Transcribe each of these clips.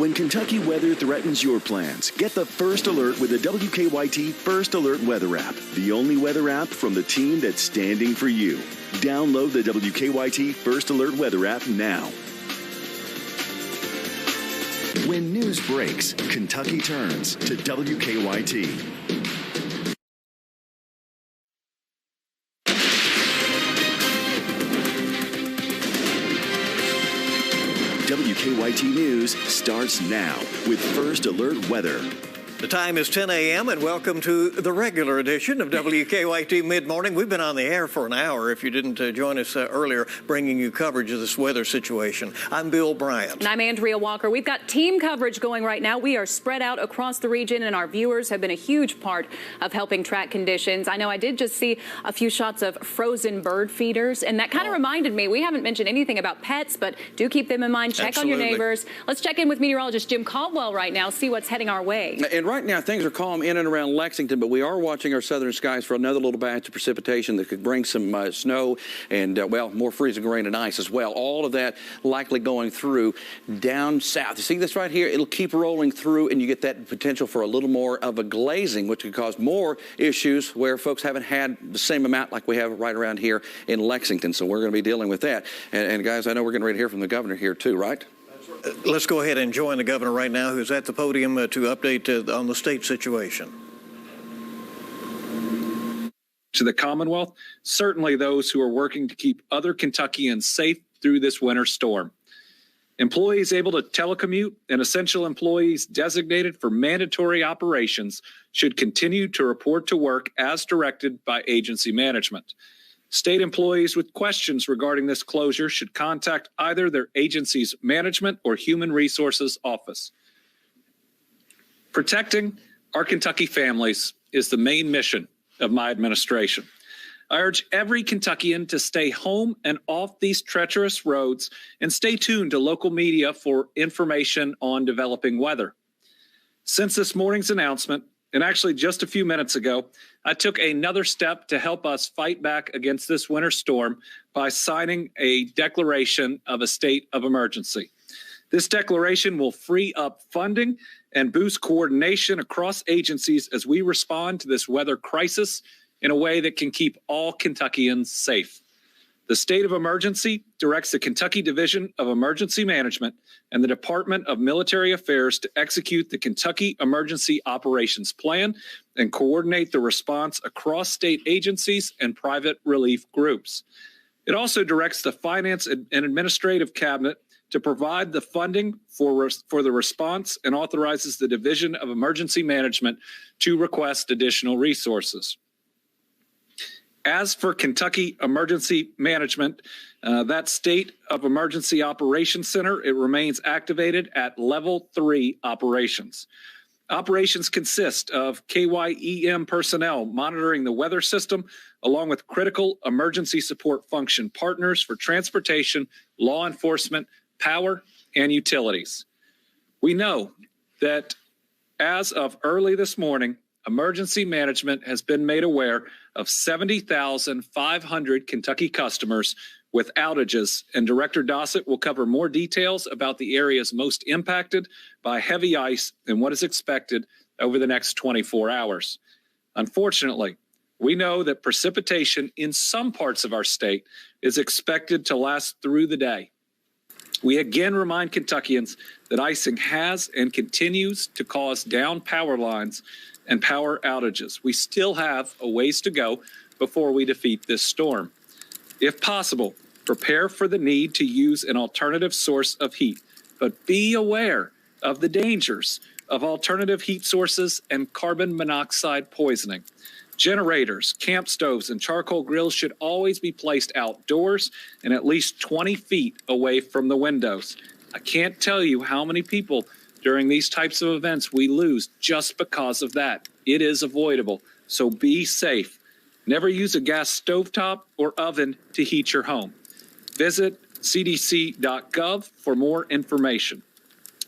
When Kentucky weather threatens your plans, get the first alert with the WKYT First Alert Weather app, the only weather app from the team that's standing for you. Download the WKYT First Alert Weather app now. When news breaks, Kentucky turns to WKYT. WKYT News starts now with First Alert Weather. The time is 10 a.m. and welcome to the regular edition of WKYT Midmorning. We've been on the air for an hour, if you didn't join us earlier, bringing you coverage of this weather situation. I'm Bill Bryant. And I'm Andrea Walker. We've got team coverage going right now. We are spread out across the region, and our viewers have been a huge part of helping track conditions. I know I did just see a few shots of frozen bird feeders, and that kind of reminded me, we haven't mentioned anything about pets, but do keep them in mind. Check on your neighbors. Let's check in with meteorologist Jim Caldwell right now, see what's heading our way. And right now, things are calm in and around Lexington, but we are watching our southern skies for another little batch of precipitation that could bring some snow and, more freezing rain and ice as well. All of that likely going through down south. You see this right here? It'll keep rolling through, and you get that potential for a little more of a glazing, which could cause more issues where folks haven't had the same amount like we have right around here in Lexington. So we're going to be dealing with that. And guys, I know we're getting ready to hear from the governor here too, right? Let's go ahead and join the governor right now, who's at the podium to update on the state situation. To the Commonwealth, certainly those who are working to keep other Kentuckians safe through this winter storm. Employees able to telecommute and essential employees designated for mandatory operations should continue to report to work as directed by agency management. State employees with questions regarding this closure should contact either their agency's management or human resources office. Protecting our Kentucky families is the main mission of my administration. I urge every Kentuckian to stay home and off these treacherous roads and stay tuned to local media for information on developing weather. Since this morning's announcement, and actually just a few minutes ago, I took another step to help us fight back against this winter storm by signing a declaration of a state of emergency. This declaration will free up funding and boost coordination across agencies as we respond to this weather crisis in a way that can keep all Kentuckians safe. The state of emergency directs the Kentucky Division of Emergency Management and the Department of Military Affairs to execute the Kentucky Emergency Operations Plan and coordinate the response across state agencies and private relief groups. It also directs the Finance and Administrative Cabinet to provide the funding for the response and authorizes the Division of Emergency Management to request additional resources. As for Kentucky Emergency Management, that State of Emergency Operations Center, it remains activated at Level 3 operations. Operations consist of KYEM personnel monitoring the weather system, along with critical emergency support function partners for transportation, law enforcement, power, and utilities. We know that as of early this morning, emergency management has been made aware of 70,500 Kentucky customers with outages, and Director Dossett will cover more details about the areas most impacted by heavy ice and what is expected over the next 24 hours. Unfortunately, we know that precipitation in some parts of our state is expected to last through the day. We again remind Kentuckians that icing has and continues to cause down power lines and power outages. We still have a ways to go before we defeat this storm. If possible, prepare for the need to use an alternative source of heat, but be aware of the dangers of alternative heat sources and carbon monoxide poisoning. Generators, camp stoves, and charcoal grills should always be placed outdoors and at least 20 feet away from the windows. I can't tell you how many people during these types of events we lose just because of that. It is avoidable, so be safe. Never use a gas stovetop or oven to heat your home. Visit cdc.gov for more information.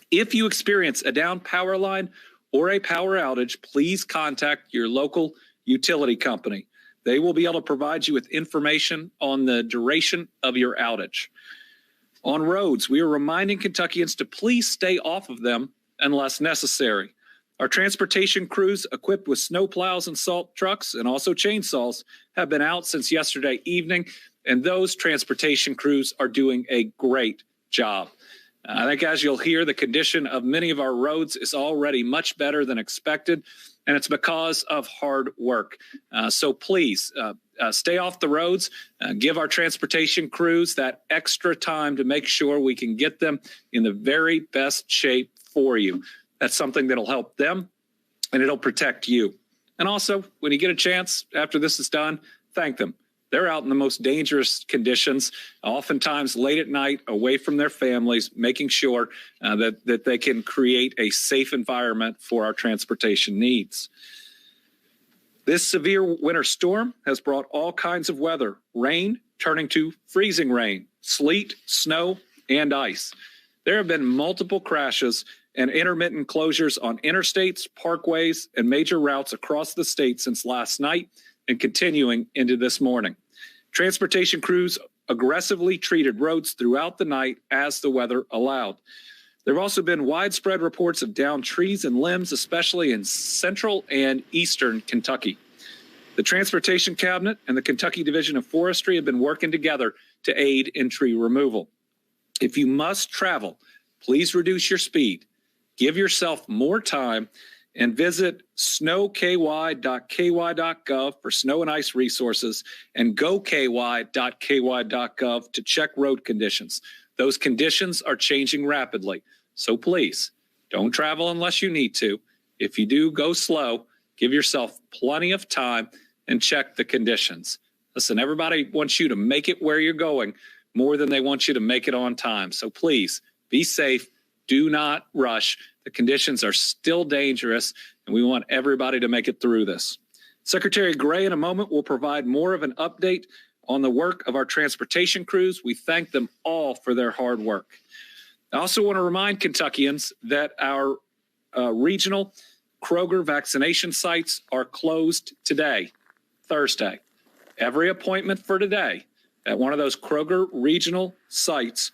If you experience a down power line or a power outage, please contact your local utility company. They will be able to provide you with information on the duration of your outage. On roads, we are reminding Kentuckians to please stay off of them unless necessary. Our transportation crews equipped with snow plows and salt trucks and also chainsaws have been out since yesterday evening, and those transportation crews are doing a great job. I think as you'll hear, the condition of many of our roads is already much better than expected, and it's because of hard work. So please stay off the roads. Give our transportation crews that extra time to make sure we can get them in the very best shape for you. That's something that'll help them, and it'll protect you. And also, when you get a chance after this is done, thank them. They're out in the most dangerous conditions, oftentimes late at night, away from their families, making sure that they can create a safe environment for our transportation needs. This severe winter storm has brought all kinds of weather, rain turning to freezing rain, sleet, snow, and ice. There have been multiple crashes and intermittent closures on interstates, parkways, and major routes across the state since last night and continuing into this morning. Transportation crews aggressively treated roads throughout the night as the weather allowed. There have also been widespread reports of downed trees and limbs, especially in central and eastern Kentucky. The Transportation Cabinet and the Kentucky Division of Forestry have been working together to aid in tree removal. If you must travel, please reduce your speed. Give yourself more time and visit snowky.ky.gov for snow and ice resources and goky.ky.gov to check road conditions. Those conditions are changing rapidly. So please don't travel unless you need to. If you do, go slow. Give yourself plenty of time and check the conditions. Listen, everybody wants you to make it where you're going more than they want you to make it on time. So please be safe. Do not rush. The conditions are still dangerous, and we want everybody to make it through this. Secretary Gray, in a moment, will provide more of an update on the work of our transportation crews. We thank them all for their hard work. I also want to remind Kentuckians that our regional Kroger vaccination sites are closed today, Thursday. Every appointment for today at one of those Kroger regional sites.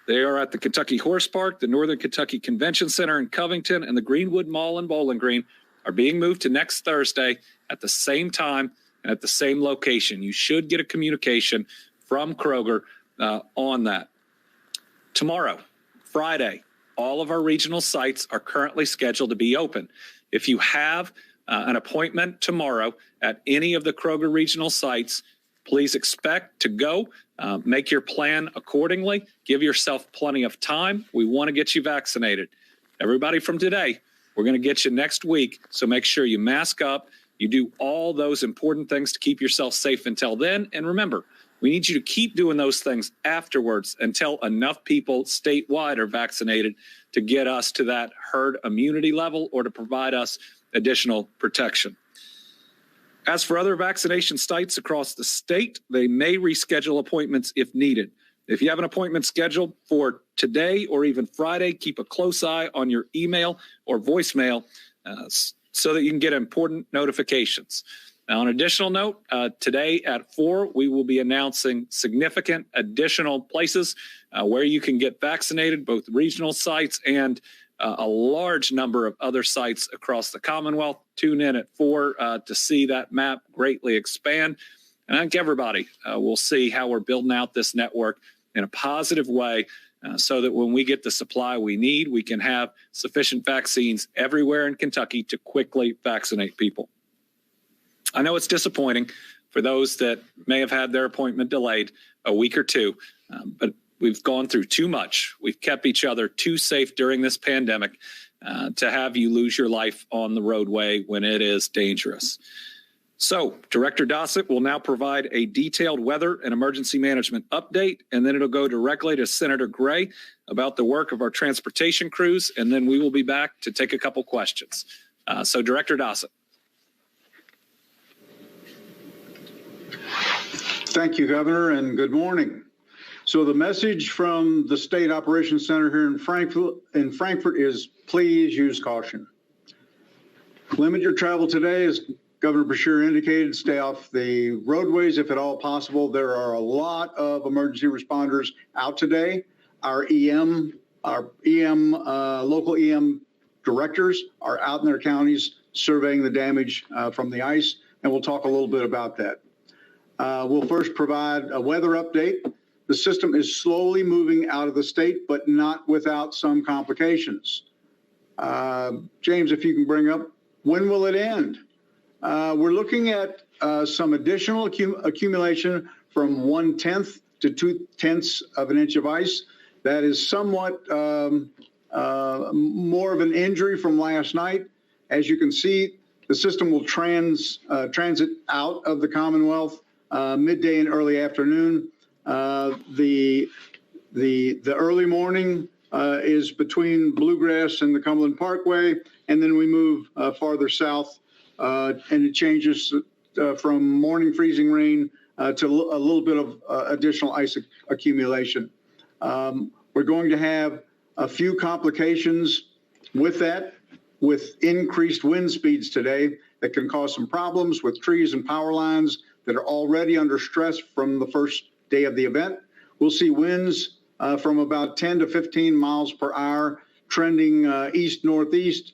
They are at the Kentucky Horse Park, the Northern Kentucky Convention Center in Covington, and the Greenwood Mall in Bowling Green are being moved to next Thursday at the same time and at the same location. You should get a communication from Kroger on that. Tomorrow, Friday, all of our regional sites are currently scheduled to be open. If you have an appointment tomorrow at any of the Kroger regional sites, please expect to go. Make your plan accordingly. Give yourself plenty of time. We want to get you vaccinated. Everybody from today, we're going to get you next week. So make sure you mask up. You do all those important things to keep yourself safe until then. And remember, we need you to keep doing those things afterwards until enough people statewide are vaccinated to get us to that herd immunity level or to provide us additional protection. As for other vaccination sites across the state, they may reschedule appointments if needed. If you have an appointment scheduled for today or even Friday, keep a close eye on your email or voicemail so that you can get important notifications. Now, on an additional note, today at 4, we will be announcing significant additional places where you can get vaccinated, both regional sites and a large number of other sites across the Commonwealth. Tune in at 4 to see that map greatly expand. And I think everybody will see how we're building out this network in a positive way so that when we get the supply we need, we can have sufficient vaccines everywhere in Kentucky to quickly vaccinate people. I know it's disappointing for those that may have had their appointment delayed a week or two, but we've gone through too much. We've kept each other too safe during this pandemic to have you lose your life on the roadway when it is dangerous. So Director Dossett will now provide a detailed weather and emergency management update, and then it'll go directly to Senator Gray about the work of our transportation crews, and then we will be back to take a couple questions. So Director Dossett. Thank you, Governor, and good morning. So the message from the State Operations Center here in Frankfort is please use caution. Limit your travel today, as Governor Beshear indicated. Stay off the roadways if at all possible. There are a lot of emergency responders out today. Our local EM directors are out in their counties surveying the damage from the ice, and we'll talk a little bit about that. We'll first provide a weather update. The system is slowly moving out of the state, but not without some complications. James, if you can bring up, when will it end? We're looking at some additional accumulation from 1/10 to 2/10 of an inch of ice. That is somewhat more of an injury from last night. As you can see, the system will transit out of the Commonwealth midday and early afternoon. The early morning is between Bluegrass and the Cumberland Parkway, and then we move farther south, and it changes from morning freezing rain to a little bit of additional ice accumulation. We're going to have a few complications with that, with increased wind speeds today that can cause some problems with trees and power lines that are already under stress from the first day of the event. We'll see winds from about 10 to 15 miles per hour trending east-northeast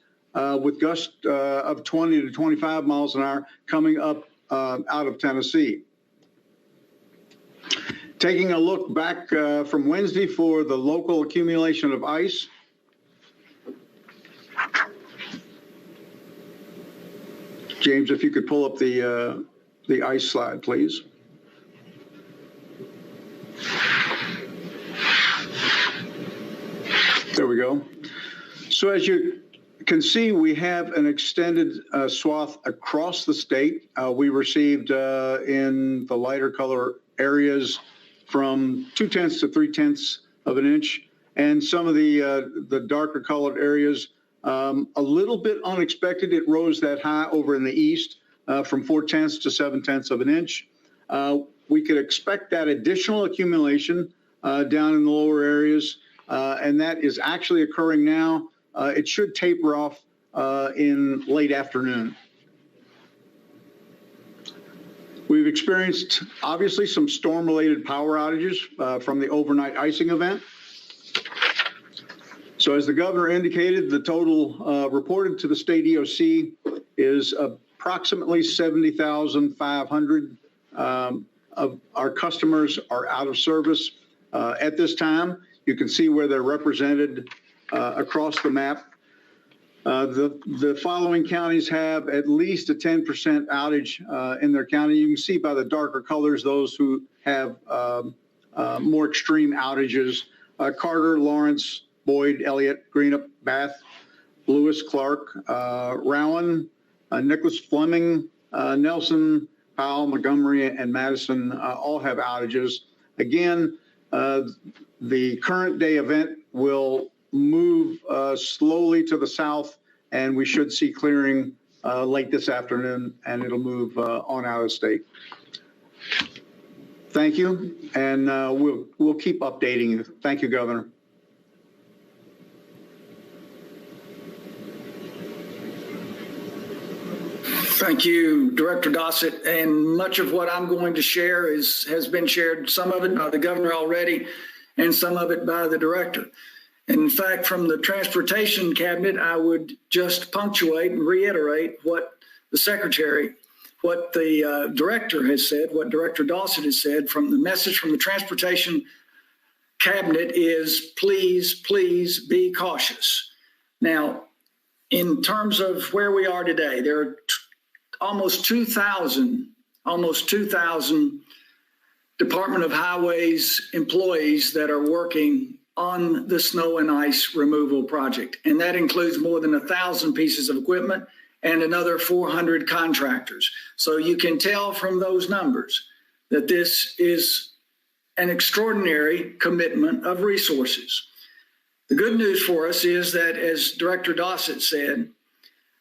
with gusts of 20 to 25 miles an hour coming up out of Tennessee. Taking a look back from Wednesday for the local accumulation of ice. James, if you could pull up the ice slide, please. There we go. So as you can see, we have an extended swath across the state. We received in the lighter color areas from 2/10 to 3/10 of an inch, and some of the darker colored areas, a little bit unexpected. It rose that high over in the east from 4/10 to 7/10 of an inch. We could expect that additional accumulation down in the lower areas, and that is actually occurring now. It should taper off in late afternoon. We've experienced, obviously, some storm-related power outages from the overnight icing event. So as the governor indicated, the total reported to the state EOC is approximately 70,500 of our customers are out of service at this time. You can see where they're represented across the map. The following counties have at least a 10% outage in their county. You can see by the darker colors those who have more extreme outages. Carter, Lawrence, Boyd, Elliott, Greenup, Bath, Lewis, Clark, Rowan, Nicholas, Fleming, Nelson, Powell, Montgomery, and Madison all have outages. Again, the current day event will move slowly to the south, and we should see clearing late this afternoon, and it'll move on out of state. Thank you, and we'll keep updating you. Thank you, Governor. Thank you, Director Dossett. And much of what I'm going to share has been shared, some of it by the governor already, and some of it by the director. And in fact, from the Transportation Cabinet, I would just punctuate and reiterate what the secretary, what the director has said, what Director Dossett has said. From the message from the Transportation Cabinet is please, please be cautious. Now, in terms of where we are today, there are almost 2,000 Department of Highways employees that are working on the snow and ice removal project. And that includes more than 1,000 pieces of equipment and another 400 contractors. So you can tell from those numbers that this is an extraordinary commitment of resources. The good news for us is that, as Director Dossett said,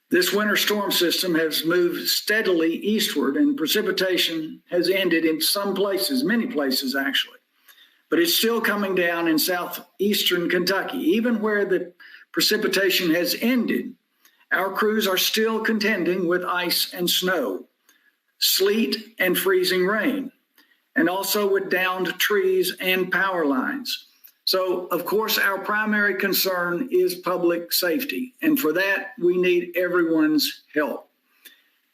this winter storm system has moved steadily eastward, and precipitation has ended in some places, many places actually. But it's still coming down in southeastern Kentucky. Even where the precipitation has ended, our crews are still contending with ice and snow, sleet and freezing rain, and also with downed trees and power lines. So, of course, our primary concern is public safety. And for that, we need everyone's help.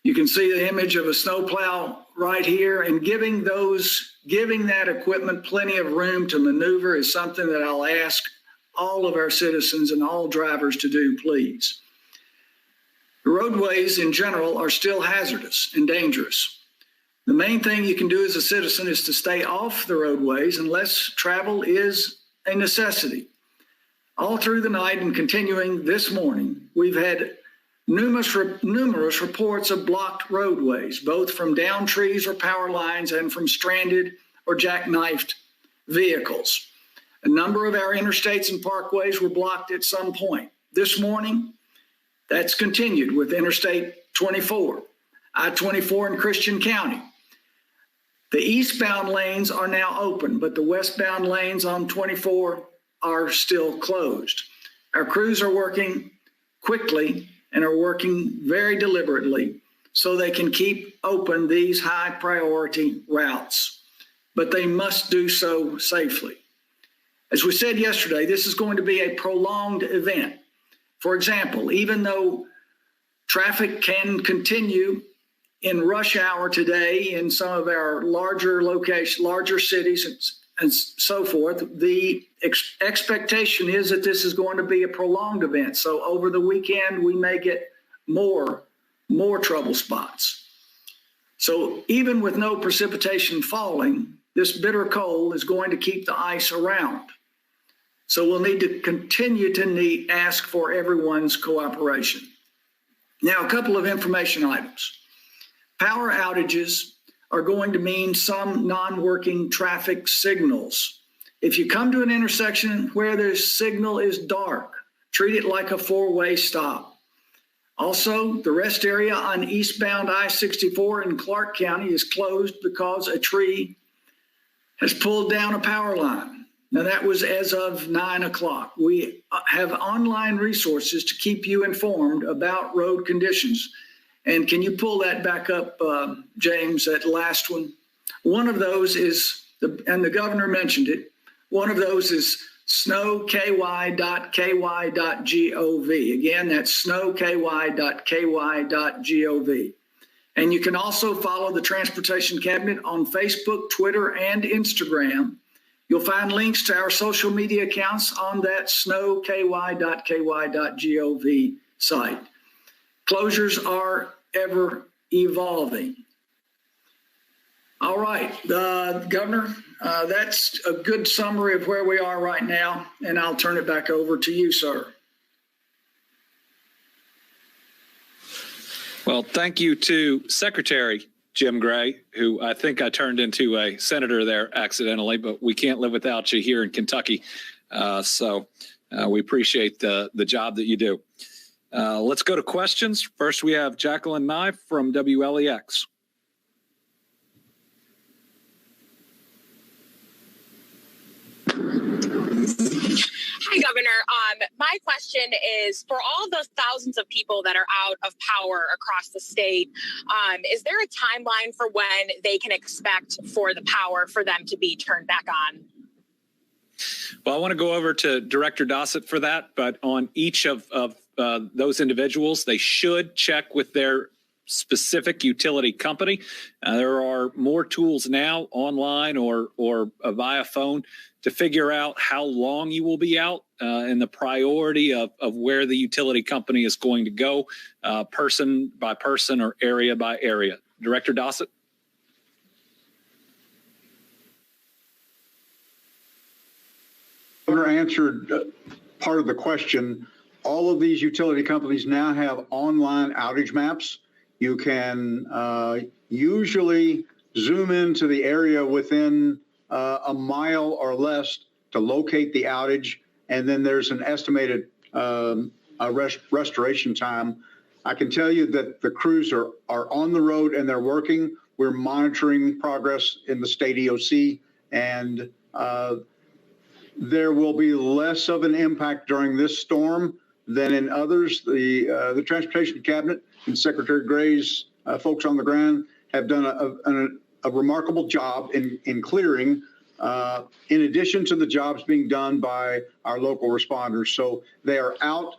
You can see the image of a snowplow right here, and giving that equipment plenty of room to maneuver is something that I'll ask all of our citizens and all drivers to do, please. The roadways in general are still hazardous and dangerous. The main thing you can do as a citizen is to stay off the roadways unless travel is a necessity. All through the night and continuing this morning, we've had numerous reports of blocked roadways, both from downed trees or power lines and from stranded or jackknifed vehicles. A number of our interstates and parkways were blocked at some point. This morning, that's continued with Interstate 24, I-24 in Christian County. The eastbound lanes are now open, but the westbound lanes on 24 are still closed. Our crews are working quickly and are working very deliberately so they can keep open these high priority routes, but they must do so safely. As we said yesterday, this is going to be a prolonged event. For example, even though traffic can continue in rush hour today in some of our larger locations, larger cities and so forth, the expectation is that this is going to be a prolonged event. So over the weekend, we may get more trouble spots. So even with no precipitation falling, this bitter cold is going to keep the ice around. So we'll need to continue to ask for everyone's cooperation. Now, a couple of information items. Power outages are going to mean some non-working traffic signals. If you come to an intersection where the signal is dark, treat it like a four-way stop. Also, the rest area on eastbound I-64 in Clark County is closed because a tree has pulled down a power line. Now, that was as of 9 o'clock. We have online resources to keep you informed about road conditions. And can you pull that back up, James, that last one? One of those is, and the governor mentioned it, one of those is snowky.ky.gov. Again, that's snowky.ky.gov. And you can also follow the Transportation Cabinet on Facebook, Twitter, and Instagram. You'll find links to our social media accounts on that snowky.ky.gov site. Closures are ever evolving. All right, Governor, that's a good summary of where we are right now, and I'll turn it back over to you, sir. Well, thank you to Secretary Jim Gray, who I think I turned into a senator there accidentally, but we can't live without you here in Kentucky. So we appreciate the job that you do. Let's go to questions. First, we have Jacqueline Nye from WLEX. Hi, Governor. My question is, for all the thousands of people that are out of power across the state, is there a timeline for when they can expect for the power for them to be turned back on? Well, I want to go over to Director Dossett for that, but on each of those individuals, they should check with their specific utility company. There are more tools now online or via phone to figure out how long you will be out and the priority of where the utility company is going to go, person by person or area by area. Director Dossett. Governor answered part of the question. All of these utility companies now have online outage maps. You can usually zoom into the area within a mile or less to locate the outage, and then there's an estimated restoration time. I can tell you that the crews are on the road and they're working. We're monitoring progress in the state EOC, and there will be less of an impact during this storm than in others. The Transportation Cabinet and Secretary Gray's folks on the ground have done a remarkable job in clearing in addition to the jobs being done by our local responders. So they are out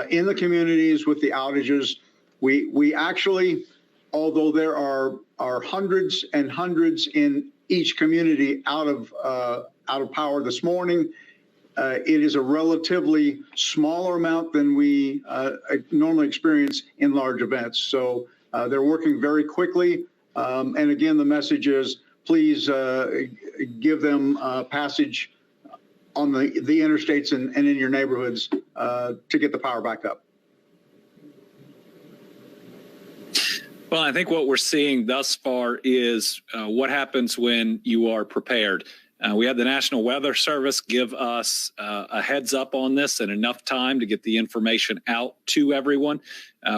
in the communities with the outages. We actually, although there are hundreds and hundreds in each community out of power this morning, it is a relatively smaller amount than we normally experience in large events. So they're working very quickly. And again, the message is please give them passage on the interstates and in your neighborhoods to get the power back up. Well, I think what we're seeing thus far is what happens when you are prepared. We had the National Weather Service give us a heads up on this and enough time to get the information out to everyone.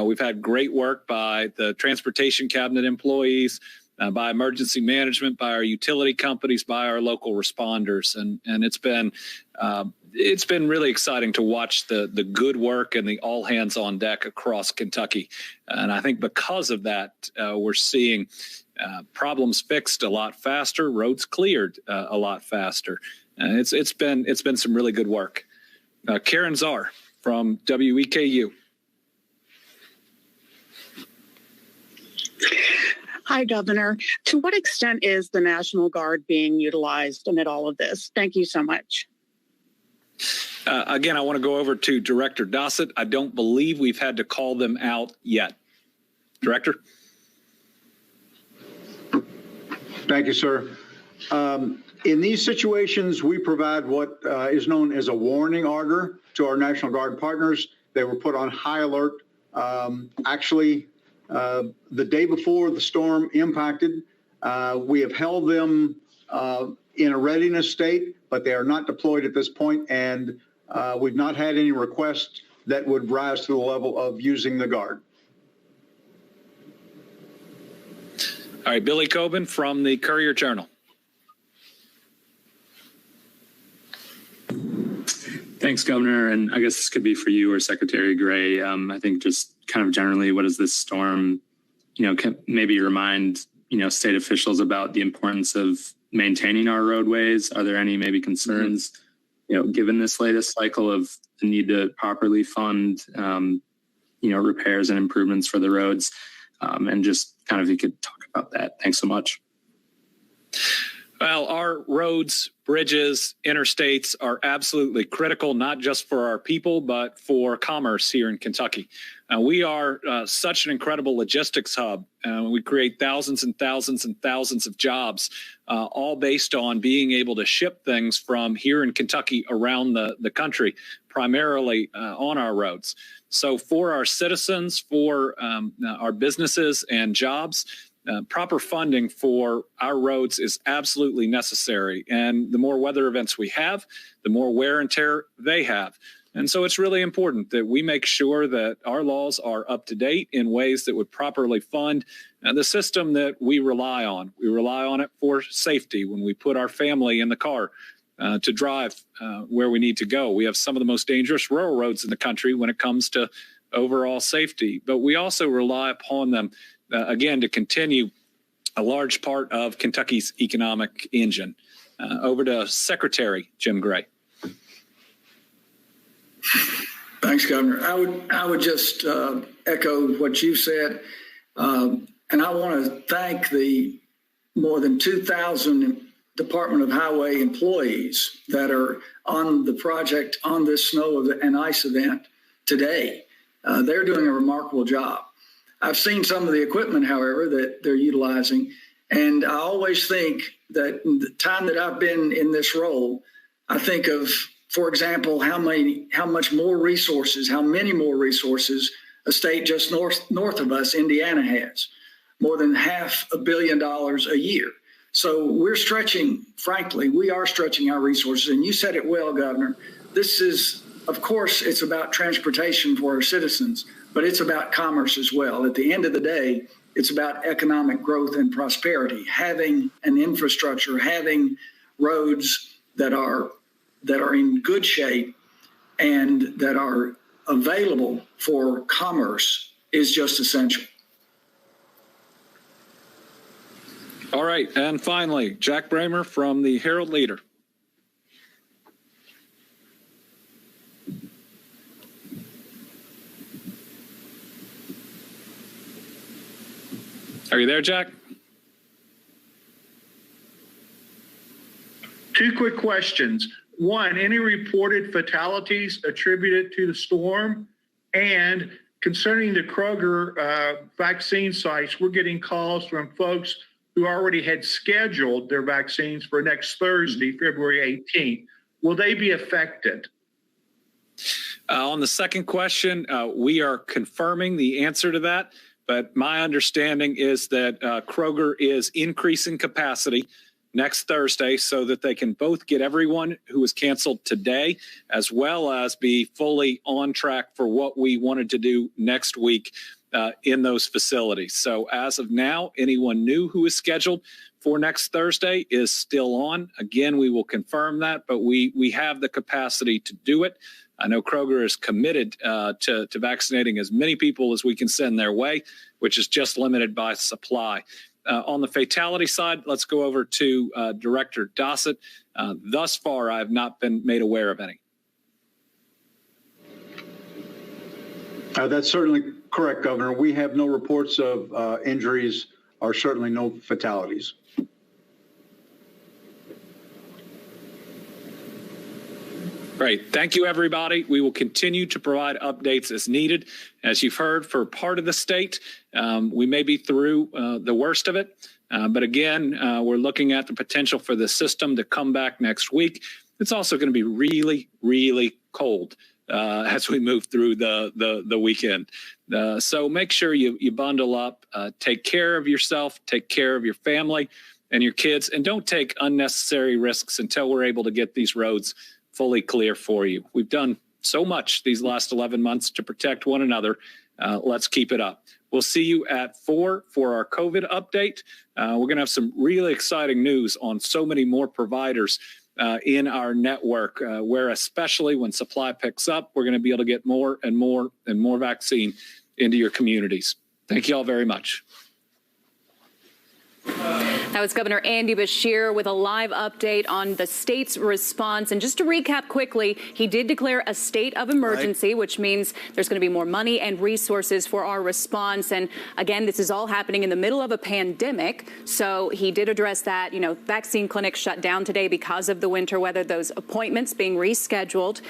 We've had great work by the Transportation Cabinet employees, by emergency management, by our utility companies, by our local responders. And it's been really exciting to watch the good work and the all hands on deck across Kentucky. And I think because of that, we're seeing problems fixed a lot faster, roads cleared a lot faster. It's been some really good work. Karen Czar from WKYT. Hi, Governor. To what extent is the National Guard being utilized amid all of this? Thank you so much. Again, I want to go over to Director Dossett. I don't believe we've had to call them out yet. Director? Thank you, sir. In these situations, we provide what is known as a warning order to our National Guard partners. They were put on high alert. Actually, the day before the storm impacted, we have held them in a readiness state, but they are not deployed at this point, and we've not had any requests that would rise to the level of using the Guard. All right, Billy Coben from the Courier-Journal. Thanks, Governor. And I guess this could be for you or Secretary Gray. I think just kind of generally, what does this storm, maybe remind, state officials about the importance of maintaining our roadways? Are there any maybe concerns, given this latest cycle of the need to properly fund, repairs and improvements for the roads? And just kind of, if you could talk about that. Thanks so much. Well, our roads, bridges, interstates are absolutely critical, not just for our people, but for commerce here in Kentucky. We are such an incredible logistics hub. We create thousands and thousands and thousands of jobs, all based on being able to ship things from here in Kentucky around the country, primarily on our roads. So for our citizens, for our businesses and jobs, proper funding for our roads is absolutely necessary. And the more weather events we have, the more wear and tear they have. And so it's really important that we make sure that our laws are up to date in ways that would properly fund the system that we rely on. We rely on it for safety when we put our family in the car to drive where we need to go. We have some of the most dangerous rural roads in the country when it comes to overall safety, but we also rely upon them again, to continue a large part of Kentucky's economic engine. Over to Secretary Jim Gray. Thanks, Governor. I would just echo what you said, and I want to thank the more than 2,000 Department of Highway employees that are on the project on this snow and ice event today. They're doing a remarkable job. I've seen some of the equipment, however, that they're utilizing, and I always think that in the time that I've been in this role, I think of, for example, how many more resources a state just north of us, Indiana, has. More than $500 million a year. So we're stretching, frankly, we are stretching our resources. And you said it well, Governor. This is, of course, it's about transportation for our citizens, but it's about commerce as well. At the end of the day, it's about economic growth and prosperity, having an infrastructure, having roads that are in good shape and that are available for commerce is just essential. All right. And finally, Jack Bramer from the Herald Leader. Are you there, Jack? Two quick questions. One, any reported fatalities attributed to the storm? And concerning the Kroger vaccine sites, we're getting calls from folks who already had scheduled their vaccines for next Thursday, February 18th. Will they be affected? On the second question, we are confirming the answer to that. But my understanding is that Kroger is increasing capacity next Thursday so that they can both get everyone who was canceled today, as well as be fully on track for what we wanted to do next week in those facilities. So as of now, anyone new who is scheduled for next Thursday is still on. Again, we will confirm that, but we have the capacity to do it. I know Kroger is committed to vaccinating as many people as we can send their way, which is just limited by supply. On the fatality side, let's go over to Director Dossett. Thus far, I have not been made aware of any. That's certainly correct, Governor. We have no reports of injuries or certainly no fatalities. Great. Thank you, everybody. We will continue to provide updates as needed. As you've heard, for part of the state, we may be through the worst of it. But again, we're looking at the potential for the system to come back next week. It's also going to be really, really cold as we move through the weekend. So make sure you bundle up, take care of yourself, take care of your family and your kids, and don't take unnecessary risks until we're able to get these roads fully clear for you. We've done so much these last 11 months to protect one another. Let's keep it up. We'll see you at 4 for our COVID update. We're going to have some really exciting news on so many more providers in our network, where especially when supply picks up, we're going to be able to get more and more and more vaccine into your communities. Thank you all very much. That was Governor Andy Beshear with a live update on the state's response. And just to recap quickly, he did declare a state of emergency, which means there's going to be more money and resources for our response. And again, this is all happening in the middle of a pandemic. So he did address that. You know, vaccine clinics shut down today because of the winter weather, those appointments being rescheduled.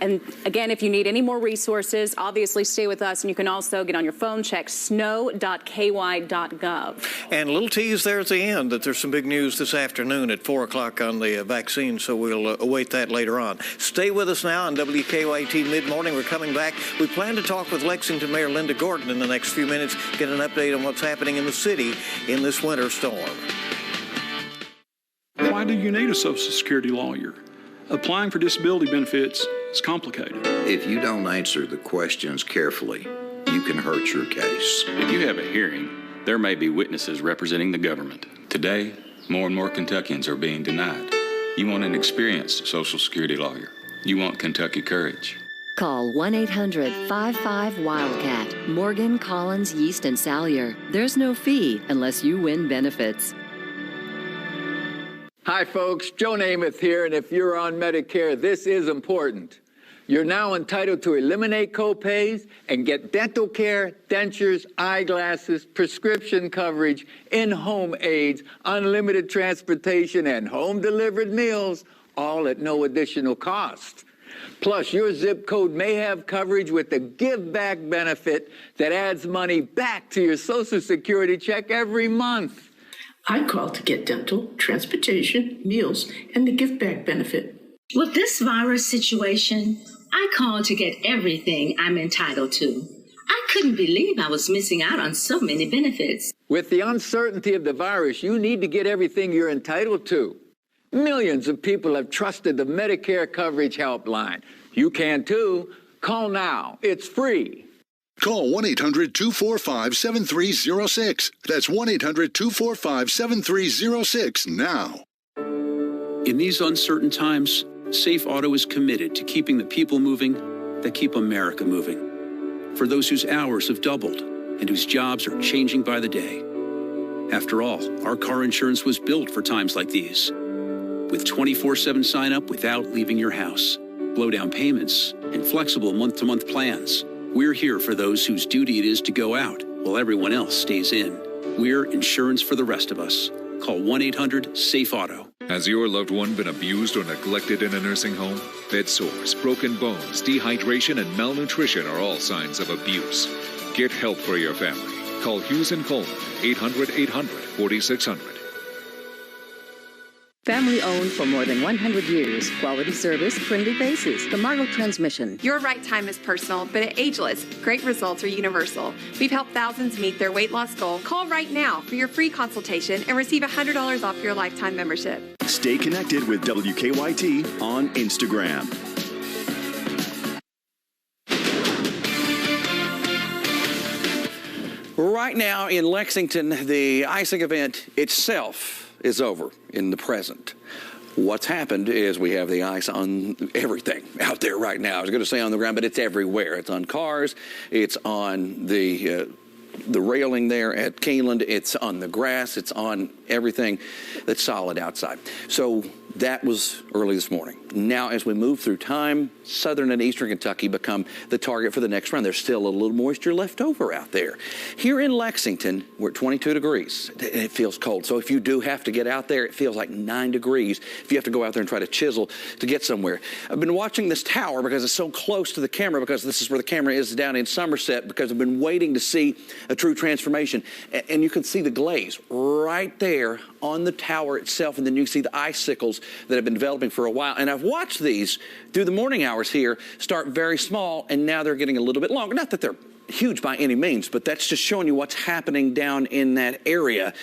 And again, if you need any more resources, obviously stay with us. And you can also get on your phone, check snow.ky.gov. And a little tease there at the end that there's some big news this afternoon at 4 o'clock on the vaccine. So we'll await that later on. Stay with us now on WKYT Mid-Morning. We're coming back. We plan to talk with Lexington Mayor Linda Gordon in the next few minutes, get an update on what's happening in the city in this winter storm. Why do you need a Social Security lawyer? Applying for disability benefits is complicated. If you don't answer the questions carefully, you can hurt your case. If you have a hearing, there may be witnesses representing the government. Today, more and more Kentuckians are being denied. You want an experienced Social Security lawyer. You want Kentucky courage. Call 1-800-55-WILDCAT. Morgan, Collins, Yeast, and Salyer. There's no fee unless you win benefits. Hi, folks. Joe Namath here, and if you're on Medicare, this is important. You're now entitled to eliminate copays and get dental care, dentures, eyeglasses, prescription coverage, in-home aids, unlimited transportation, and home-delivered meals, all at no additional cost. Plus, your zip code may have coverage with the Give Back benefit that adds money back to your Social Security check every month. I called to get dental, transportation, meals, and the Give Back benefit. With this virus situation, I called to get everything I'm entitled to. I couldn't believe I was missing out on so many benefits. With the uncertainty of the virus, you need to get everything you're entitled to. Millions of people have trusted the Medicare Coverage Helpline. You can too. Call now. It's free. Call 1-800-245-7306. That's 1-800-245-7306 now. In these uncertain times, Safe Auto is committed to keeping the people moving that keep America moving. For those whose hours have doubled and whose jobs are changing by the day. After all, our car insurance was built for times like these. With 24/7 sign-up without leaving your house, low down payments, and flexible month-to-month plans, we're here for those whose duty it is to go out while everyone else stays in. We're insurance for the rest of us. Call 1-800-SAFE-AUTO. Has your loved one been abused or neglected in a nursing home? Bed sores, broken bones, dehydration, and malnutrition are all signs of abuse. Get help for your family. Call Hughes & Coleman, 800-800-4600. Family owned for more than 100 years. Quality service, friendly faces. The Margot Transmission. Your right time is personal, but at Ageless, great results are universal. We've helped thousands meet their weight loss goal. Call right now for your free consultation and receive $100 off your lifetime membership. Stay connected with WKYT on Instagram. Right now in Lexington, the icing event itself is over in the present. What's happened is we have the ice on everything out there right now. I was going to say on the ground, but it's everywhere. It's on cars. It's on the railing there at Keeneland. It's on the grass. It's on everything that's solid outside. So that was early this morning. Now, as we move through time, southern and eastern Kentucky become the target for the next round. There's still a little moisture left over out there. Here in Lexington, we're at 22 degrees, and it feels cold. So if you do have to get out there, it feels like 9 degrees if you have to go out there and try to chisel to get somewhere. I've been watching this tower because it's so close to the camera, because this is where the camera is down in Somerset, because I've been waiting to see a true transformation. And you can see the glaze right there on the tower itself, and then you can see the icicles that have been developing for a while. And I've watched these through the morning hours here start very small, and now they're getting a little bit longer. Not that they're huge by any means, but that's just showing you what's happening down in that area,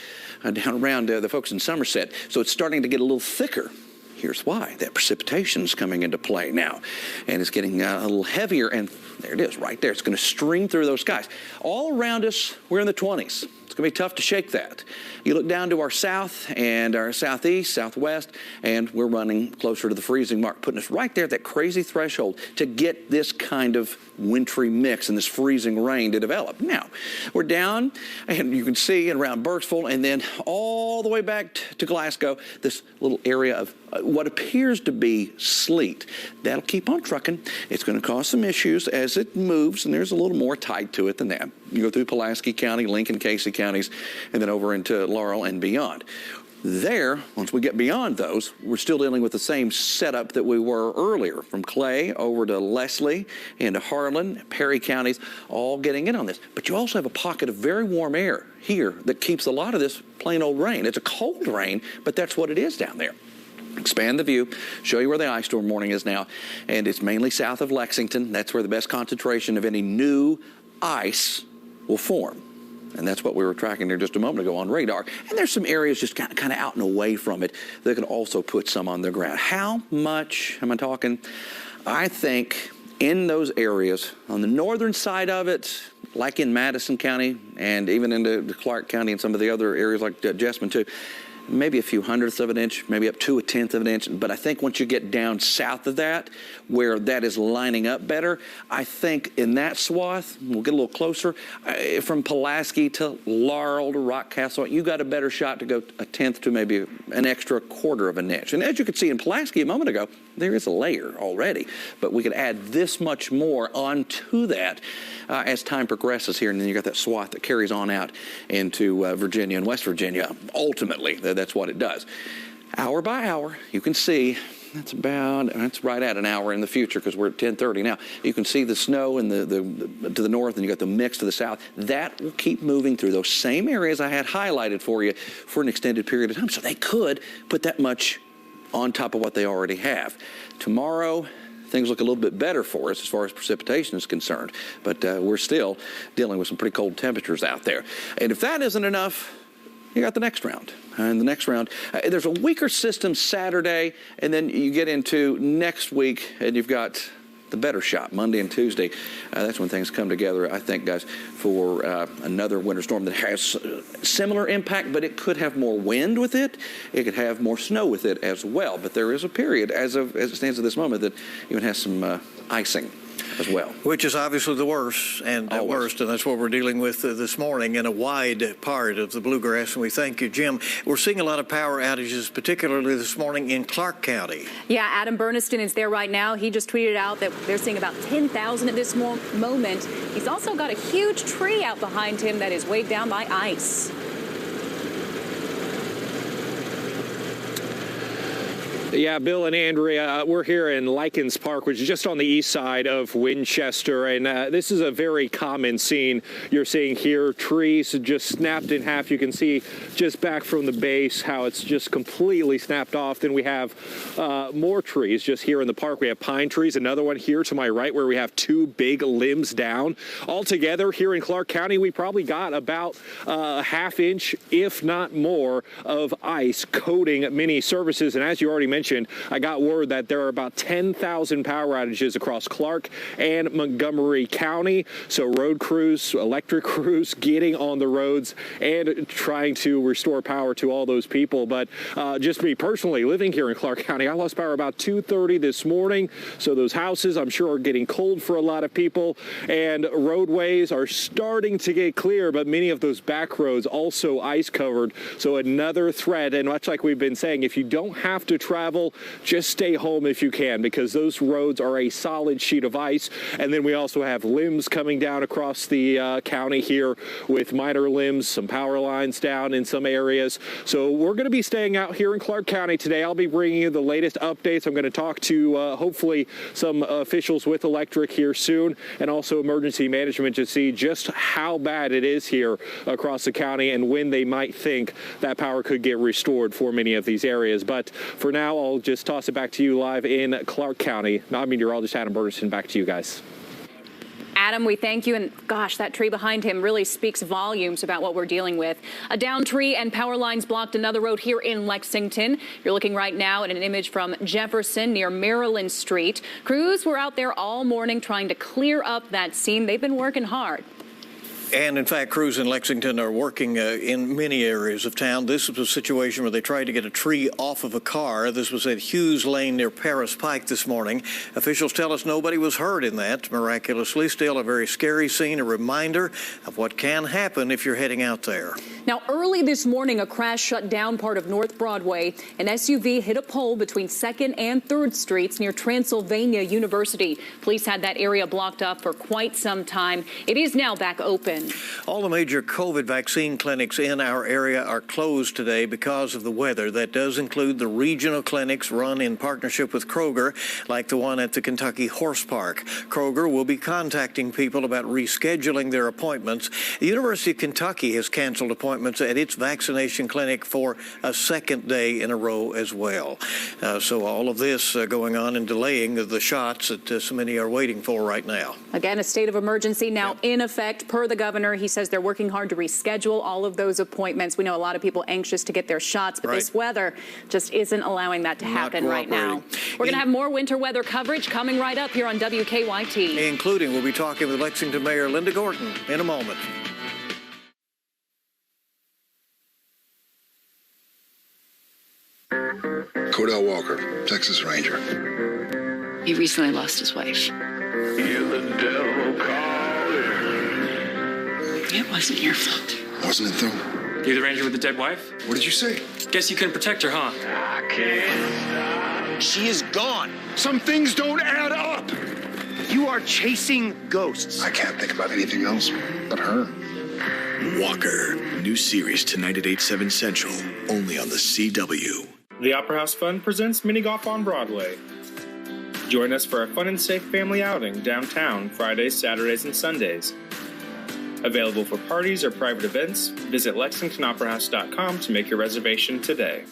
down around the folks in Somerset. So it's starting to get a little thicker. Here's why. That precipitation is coming into play now, and it's getting a little heavier, and there it is right there. It's going to stream through those skies. All around us, we're in the 20s. It's going to be tough to shake that. You look down to our south and our southeast, southwest, and we're running closer to the freezing mark, putting us right there at that crazy threshold to get this kind of wintry mix and this freezing rain to develop. Now, we're down, and you can see around Burkesville, and then all the way back to Glasgow, this little area of what appears to be sleet. That'll keep on trucking. It's going to cause some issues as it moves, and there's a little more tied to it than that. You go through Pulaski County, Lincoln, Casey counties, and then over into Laurel and beyond. There, once we get beyond those, we're still dealing with the same setup that we were earlier, from Clay over to Leslie into Harlan, Perry counties, all getting in on this. But you also have a pocket of very warm air here that keeps a lot of this plain old rain. It's a cold rain, but that's what it is down there. Expand the view, show you where the ice storm warning is now, and it's mainly south of Lexington. That's where the best concentration of any new ice will form. And that's what we were tracking there just a moment ago on radar. And there's some areas just kind of out and away from it that could also put some on the ground. How much am I talking? I think in those areas, on the northern side of it, like in Madison County and even into Clark County and some of the other areas like Jessamine too, maybe a few hundredths of an inch, maybe up to a tenth of an inch. But I think once you get down south of that, where that is lining up better, I think in that swath, we'll get a little closer, from Pulaski to Laurel to Rockcastle, you got a better shot to go a tenth to maybe an extra quarter of an inch. And as you could see in Pulaski a moment ago, there is a layer already, but we could add this much more onto that as time progresses here, and then you got that swath that carries on out into Virginia and West Virginia. Ultimately, that's what it does. Hour by hour, you can see that's right at an hour in the future, because we're at 10:30 now. You can see the snow and the to the north, and you got the mix to the south. That will keep moving through those same areas I had highlighted for you for an extended period of time. So they could put that much on top of what they already have. Tomorrow, things look a little bit better for us as far as precipitation is concerned, but we're still dealing with some pretty cold temperatures out there. And if that isn't enough, you got the next round. And the next round, there's a weaker system Saturday, and then you get into next week, and you've got the better shot Monday and Tuesday. That's when things come together, I think, guys, for another winter storm that has similar impact, but it could have more wind with it. It could have more snow with it as well. But there is a period, as it stands at this moment, that even has some icing as well. Which is obviously the worst, and that's what we're dealing with this morning in a wide part of the bluegrass. And we thank you, Jim. We're seeing a lot of power outages, particularly this morning in Clark County. Yeah, Adam Burniston is there right now. He just tweeted out that they're seeing about 10,000 at this moment. He's also got a huge tree out behind him that is weighed down by ice. Yeah, Bill and Andrea, we're here in Likens Park, which is just on the east side of Winchester, and this is a very common scene you're seeing here. Trees just snapped in half. You can see just back from the base how it's just completely snapped off. Then we have more trees just here in the park. We have pine trees, another one here to my right where we have two big limbs down. Altogether here in Clark County, we probably got about a half inch, if not more, of ice coating many services. And as you already mentioned, I got word that there are about 10,000 power outages across Clark and Montgomery County. So road crews, electric crews getting on the roads and trying to restore power to all those people. But just me personally living here in Clark County, I lost power about 2:30 this morning. So those houses, I'm sure, are getting cold for a lot of people. And roadways are starting to get clear, but many of those back roads also ice covered. So another threat. And much like we've been saying, if you don't have to travel, just stay home if you can, because those roads are a solid sheet of ice. And then we also have limbs coming down across the county here with minor limbs, some power lines down in some areas. So we're going to be staying out here in Clark County today. I'll be bringing you the latest updates. I'm going to talk to hopefully some officials with electric here soon, and also emergency management to see just how bad it is here across the county and when they might think that power could get restored for many of these areas. But for now, I'll just toss it back to you live in Clark County. I'm meteorologist Adam Burniston. Back to you guys. Adam, we thank you. And gosh, that tree behind him really speaks volumes about what we're dealing with. A downed tree and power lines blocked another road here in Lexington. You're looking right now at an image from Jefferson near Maryland Street. Crews were out there all morning trying to clear up that scene. They've been working hard. And, in fact, crews in Lexington are working in many areas of town. This was a situation where they tried to get a tree off of a car. This was at Hughes Lane near Paris Pike this morning. Officials tell us nobody was hurt in that, miraculously. Still a very scary scene, a reminder of what can happen if you're heading out there. Now, early this morning, a crash shut down part of North Broadway. An SUV hit a pole between 2nd and 3rd Streets near Transylvania University. Police had that area blocked up for quite some time. It is now back open. All the major COVID vaccine clinics in our area are closed today because of the weather. That does include the regional clinics run in partnership with Kroger, like the one at the Kentucky Horse Park. Kroger will be contacting people about rescheduling their appointments. The University of Kentucky has canceled appointments at its vaccination clinic for a second day in a row as well. So all of this going on and delaying the shots that so many are waiting for right now. Again, a state of emergency now in effect per the governor. He says they're working hard to reschedule all of those appointments. We know a lot of people anxious to get their shots, but this weather just isn't allowing that to happen right now. We're going to have more winter weather coverage coming right up here on WKYT. Including, we'll be talking with Lexington Mayor Linda Gorton in a moment. Cordell Walker, Texas Ranger. He recently lost his wife. You're the devil calling. It wasn't your fault. Wasn't it, though? You the ranger with the dead wife? What did you say? Guess you couldn't protect her, huh? I can't. She is gone. Some things don't add up. You are chasing ghosts. I can't think about anything else but her. Walker, new series tonight at 8/7 Central, only on the CW. The Opera House Fund presents Mini Golf on Broadway. Join us for a fun and safe family outing downtown Fridays, Saturdays, and Sundays. Available for parties or private events, visit LexingtonOperaHouse.com to make your reservation today.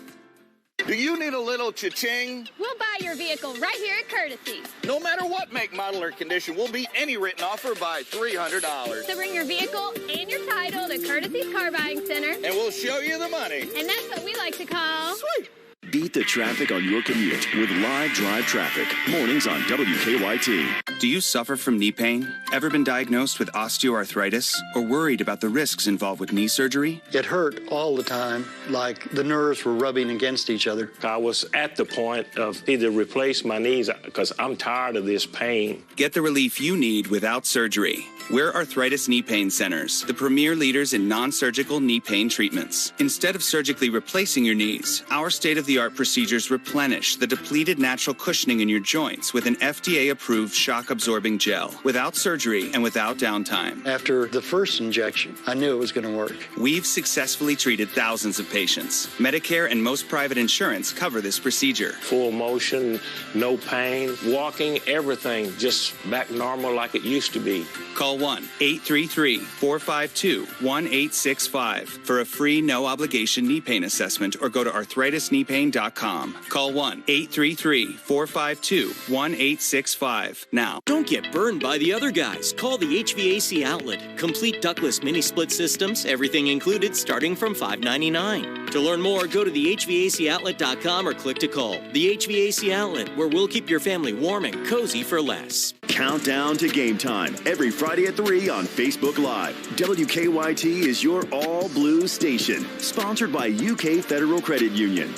Do you need a little cha-ching? We'll buy your vehicle right here at Courtesy. No matter what make, model, or condition, we'll beat any written offer by $300. So bring your vehicle and your title to Courtesy's Car Buying Center. And we'll show you the money. And that's what we like to call... Sweet. Be Beat the traffic on your commute with Live Drive Traffic. Mornings on WKYT. Do you suffer from knee pain? Ever been diagnosed with osteoarthritis? Or worried about the risks involved with knee surgery? It hurt all the time, like the nerves were rubbing against each other. I was at the point of either replace my knees because I'm tired of this pain. Get the relief you need without surgery. We're Arthritis Knee Pain Centers, the premier leaders in non-surgical knee pain treatments. Instead of surgically replacing your knees, our state-of-the-art procedures replenish the depleted natural cushioning in your joints with an FDA-approved shock-absorbing gel, without surgery and without downtime. After the first injection, I knew it was going to work. We've successfully treated thousands of patients. Medicare and most private insurance cover this procedure. Full motion, no pain, walking, everything just back normal like it used to be. Call 1-833-452-1865 for a free no-obligation knee pain assessment or go to arthritiskneepain.com. Call 1-833-452-1865 now. Don't get burned by the other guys. Call the HVAC outlet. Complete ductless mini split systems, everything included, starting from $5.99. To learn more, go to thehvacoutlet.com or click to call. The HVAC outlet, where we'll keep your family warm and cozy for less. Countdown to game time every Friday at 3 on Facebook Live. WKYT is your all-blue station, sponsored by UK Federal Credit Union.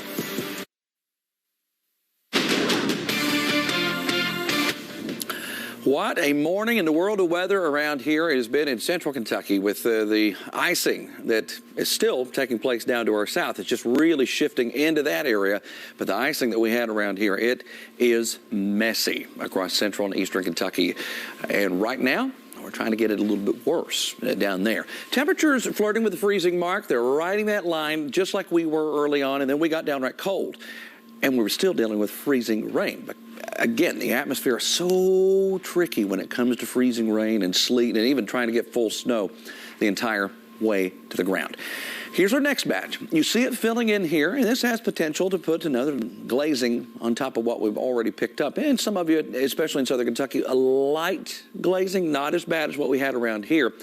What a morning in the world of weather around here. It has been in central Kentucky with the icing that is still taking place down to our south. It's just really shifting into that area. But the icing that we had around here, it is messy across central and eastern Kentucky. And right now, we're trying to get it a little bit worse down there. Temperatures flirting with the freezing mark. They're riding that line just like we were early on, and then we got downright cold. And we were still dealing with freezing rain. But again, the atmosphere is so tricky when it comes to freezing rain and sleet and even trying to get full snow the entire way to the ground. Here's our next batch. You see it filling in here, and this has potential to put another glazing on top of what we've already picked up. And some of you, especially in southern Kentucky, a light glazing, not as bad as what we had around here,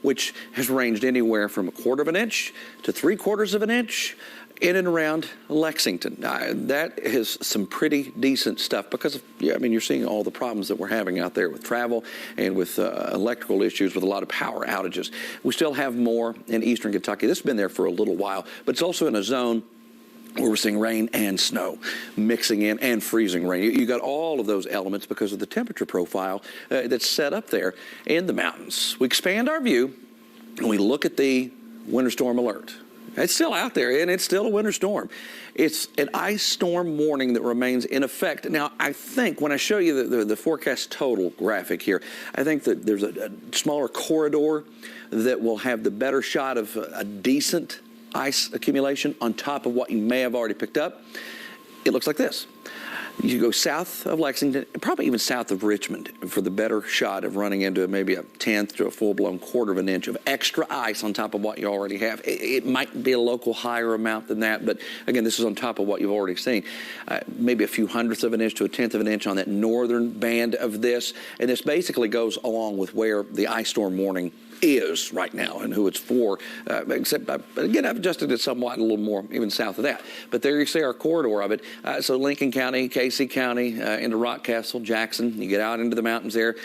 which has ranged anywhere from 1/4 inch to 3/4 inch. In and around Lexington. That is some pretty decent stuff because, you're seeing all the problems that we're having out there with travel and with electrical issues with a lot of power outages. We still have more in eastern Kentucky. This has been there for a little while, but it's also in a zone where we're seeing rain and snow mixing in and freezing rain. You got all of those elements because of the temperature profile that's set up there in the mountains. We expand our view and we look at the winter storm alert. It's still out there, and it's still a winter storm. It's an ice storm warning that remains in effect. Now, I think when I show you the forecast total graphic here, I think that there's a smaller corridor that will have the better shot of a decent ice accumulation on top of what you may have already picked up. It looks like this. You go south of Lexington, probably even south of Richmond for the better shot of running into maybe a 1/10 to a full-blown 1/4 inch of extra ice on top of what you already have. It might be a local higher amount than that, but again, this is on top of what you've already seen. Maybe a few 1/100 inch to a 1/10 inch on that northern band of this, and this basically goes along with where the ice storm warning is right now and who it's for, except, again, I've adjusted it somewhat a little more even south of that. But there you see our corridor of it. So Lincoln County, Casey County, into Rockcastle, Jackson, you get out into the mountains there,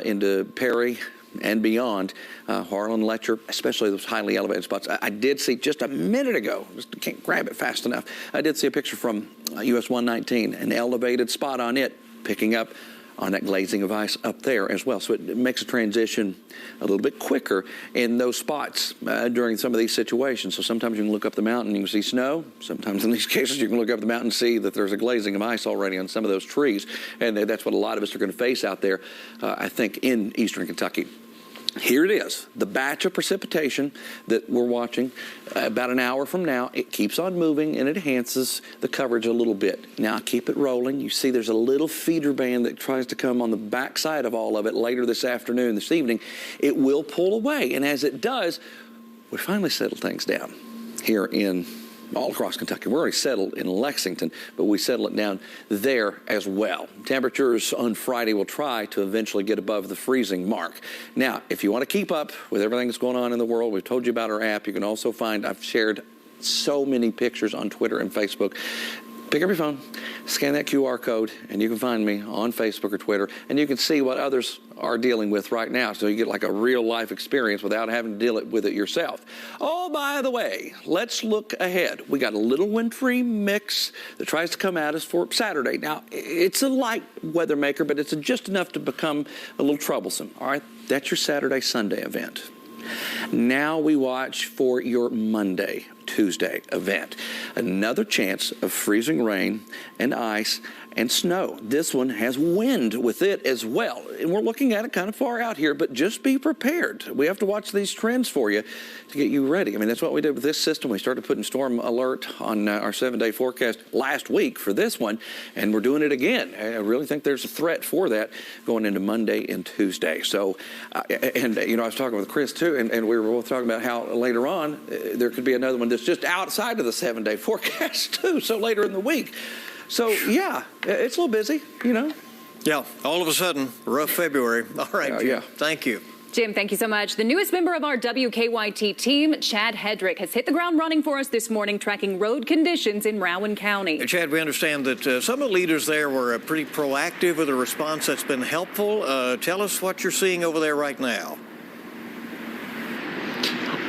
into Perry and beyond, Harlan, Letcher, especially those highly elevated spots. I did see just a minute ago, just can't grab it fast enough, I did see a picture from US 119, an elevated spot on it, picking up on that glazing of ice up there as well. So it makes a transition a little bit quicker in those spots during some of these situations. So sometimes you can look up the mountain and you can see snow. Sometimes in these cases you can look up the mountain and see that there's a glazing of ice already on some of those trees. And that's what a lot of us are going to face out there, I think, in eastern Kentucky. Here it is, the batch of precipitation that we're watching about an hour from now. It keeps on moving and it enhances the coverage a little bit. Now keep it rolling. You see there's a little feeder band that tries to come on the backside of all of it later this afternoon, this evening. It will pull away, and as it does, we finally settle things down here in all across Kentucky. We're already settled in Lexington, but we settle it down there as well. Temperatures on Friday will try to eventually get above the freezing mark. Now, if you want to keep up with everything that's going on in the world, we've told you about our app. You can also find, I've shared so many pictures on Twitter and Facebook. Pick up your phone, scan that QR code, and you can find me on Facebook or Twitter, and you can see what others are dealing with right now, so you get like a real-life experience without having to deal with it yourself. Oh, by the way, let's look ahead. We got a little wintry mix that tries to come at us for Saturday. Now, it's a light weather maker, but it's just enough to become a little troublesome. All right, that's your Saturday-Sunday event. Now we watch for your Monday, Tuesday event. Another chance of freezing rain and ice and snow. This one has wind with it as well. And we're looking at it kind of far out here, but just be prepared. We have to watch these trends for you to get you ready. I mean, that's what we did with this system. We started putting storm alert on our 7-day forecast last week for this one, and we're doing it again. I really think there's a threat for that going into Monday and Tuesday. So, and you know, I was talking with Chris too, and we were both talking about how later on there could be another one that's just outside of the 7-day forecast too, so later in the week. So, yeah, it's a little busy, you know. Yeah, all of a sudden, rough February. All right, Jim, yeah. Thank you. Jim, thank you so much. The newest member of our WKYT team, Chad Hedrick, has hit the ground running for us this morning, tracking road conditions in Rowan County. Chad, we understand that some of the leaders there were pretty proactive with a response that's been helpful. Tell us what you're seeing over there right now.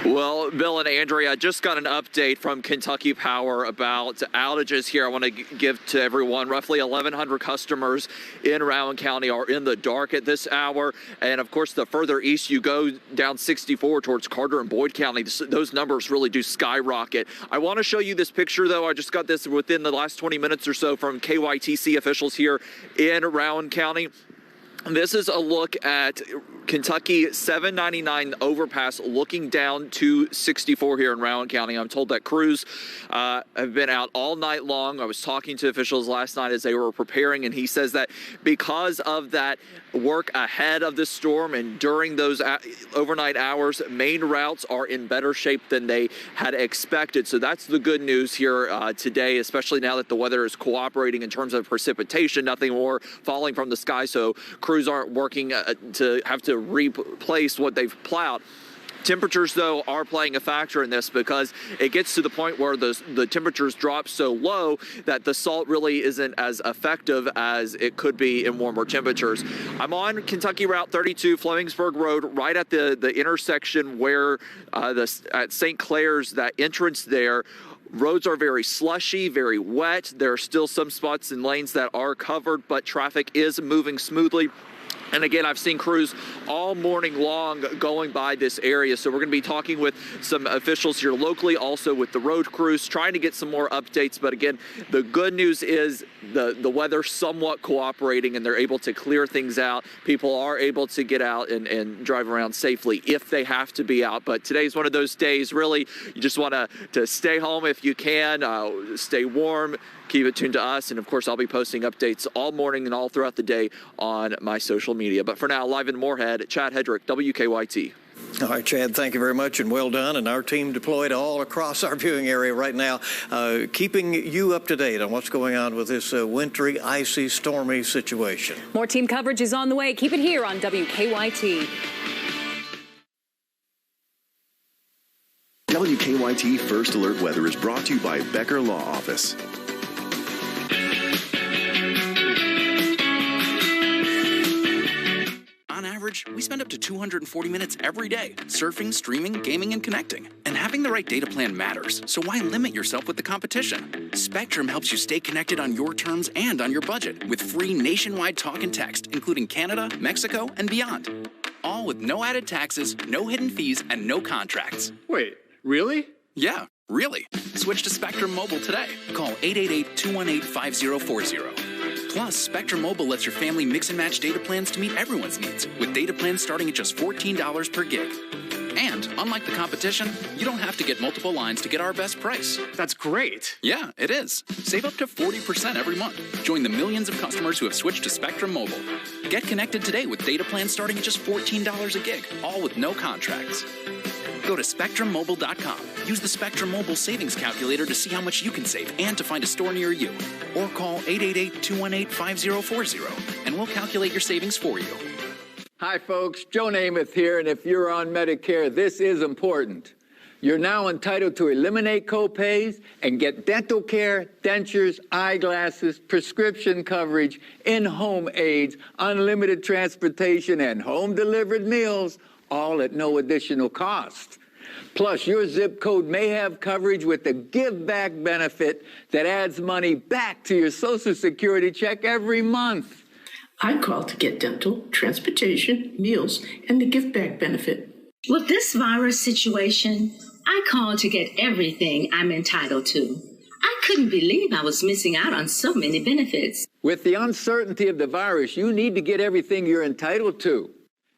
Well, Bill and Andrea, I just got an update from Kentucky Power about outages here. I want to give to everyone. Roughly 1,100 customers in Rowan County are in the dark at this hour. And, of course, the further east you go down 64 towards Carter and Boyd County, those numbers really do skyrocket. I want to show you this picture, though. I just got this within the last 20 minutes or so from KYTC officials here in Rowan County. This is a look at Kentucky 799 overpass looking down to 64 here in Rowan County. I'm told that crews have been out all night long. I was talking to officials last night as they were preparing, and he says that because of that work ahead of the storm and during those overnight hours, main routes are in better shape than they had expected. So that's the good news here today, especially now that the weather is cooperating in terms of precipitation, nothing more falling from the sky. So crews aren't working to have to replace what they've plowed. Temperatures, though, are playing a factor in this because it gets to the point where the temperatures drop so low that the salt really isn't as effective as it could be in warmer temperatures. I'm on Kentucky Route 32, Flemingsburg Road, right at the intersection where at St. Clair's, that entrance there. Roads are very slushy, very wet. There are still some spots and lanes that are covered, but traffic is moving smoothly. And again, I've seen crews all morning long going by this area. So we're going to be talking with some officials here locally, also with the road crews, trying to get some more updates. But again, the good news is the weather somewhat cooperating and they're able to clear things out. People are able to get out and drive around safely if they have to be out. But today's one of those days, really, you just want to stay home if you can, stay warm. Keep it tuned to us, and of course, I'll be posting updates all morning and all throughout the day on my social media. But for now, live in Moorhead, Chad Hedrick, WKYT. All right, Chad, thank you very much and well done. And our team deployed all across our viewing area right now, keeping you up to date on what's going on with this wintry, icy, stormy situation. More team coverage is on the way. Keep it here on WKYT. WKYT First Alert Weather is brought to you by Becker Law Office. On average, we spend up to 240 minutes every day surfing, streaming, gaming, and connecting. And having the right data plan matters, so why limit yourself with the competition? Spectrum helps you stay connected on your terms and on your budget with free nationwide talk and text, including Canada, Mexico, and beyond. All with no added taxes, no hidden fees, and no contracts. Wait, really? Yeah, really. Switch to Spectrum Mobile today. Call 888-218-5040. Plus, Spectrum Mobile lets your family mix and match data plans to meet everyone's needs, with data plans starting at just $14 per gig. And, unlike the competition, you don't have to get multiple lines to get our best price. That's great. Yeah, it is. Save up to 40% every month. Join the millions of customers who have switched to Spectrum Mobile. Get connected today with data plans starting at just $14 a gig, all with no contracts. Go to SpectrumMobile.com. Use the Spectrum Mobile Savings Calculator to see how much you can save and to find a store near you. Or call 888-218-5040, and we'll calculate your savings for you. Hi, folks. Joe Namath here, and if you're on Medicare, this is important. You're now entitled to eliminate copays and get dental care, dentures, eyeglasses, prescription coverage, in-home aids, unlimited transportation, and home-delivered meals, all at no additional cost. Plus, your zip code may have coverage with the Give Back benefit that adds money back to your Social Security check every month. I called to get dental, transportation, meals, and the Give Back benefit. With this virus situation, I called to get everything I'm entitled to. I couldn't believe I was missing out on so many benefits. With the uncertainty of the virus, you need to get everything you're entitled to.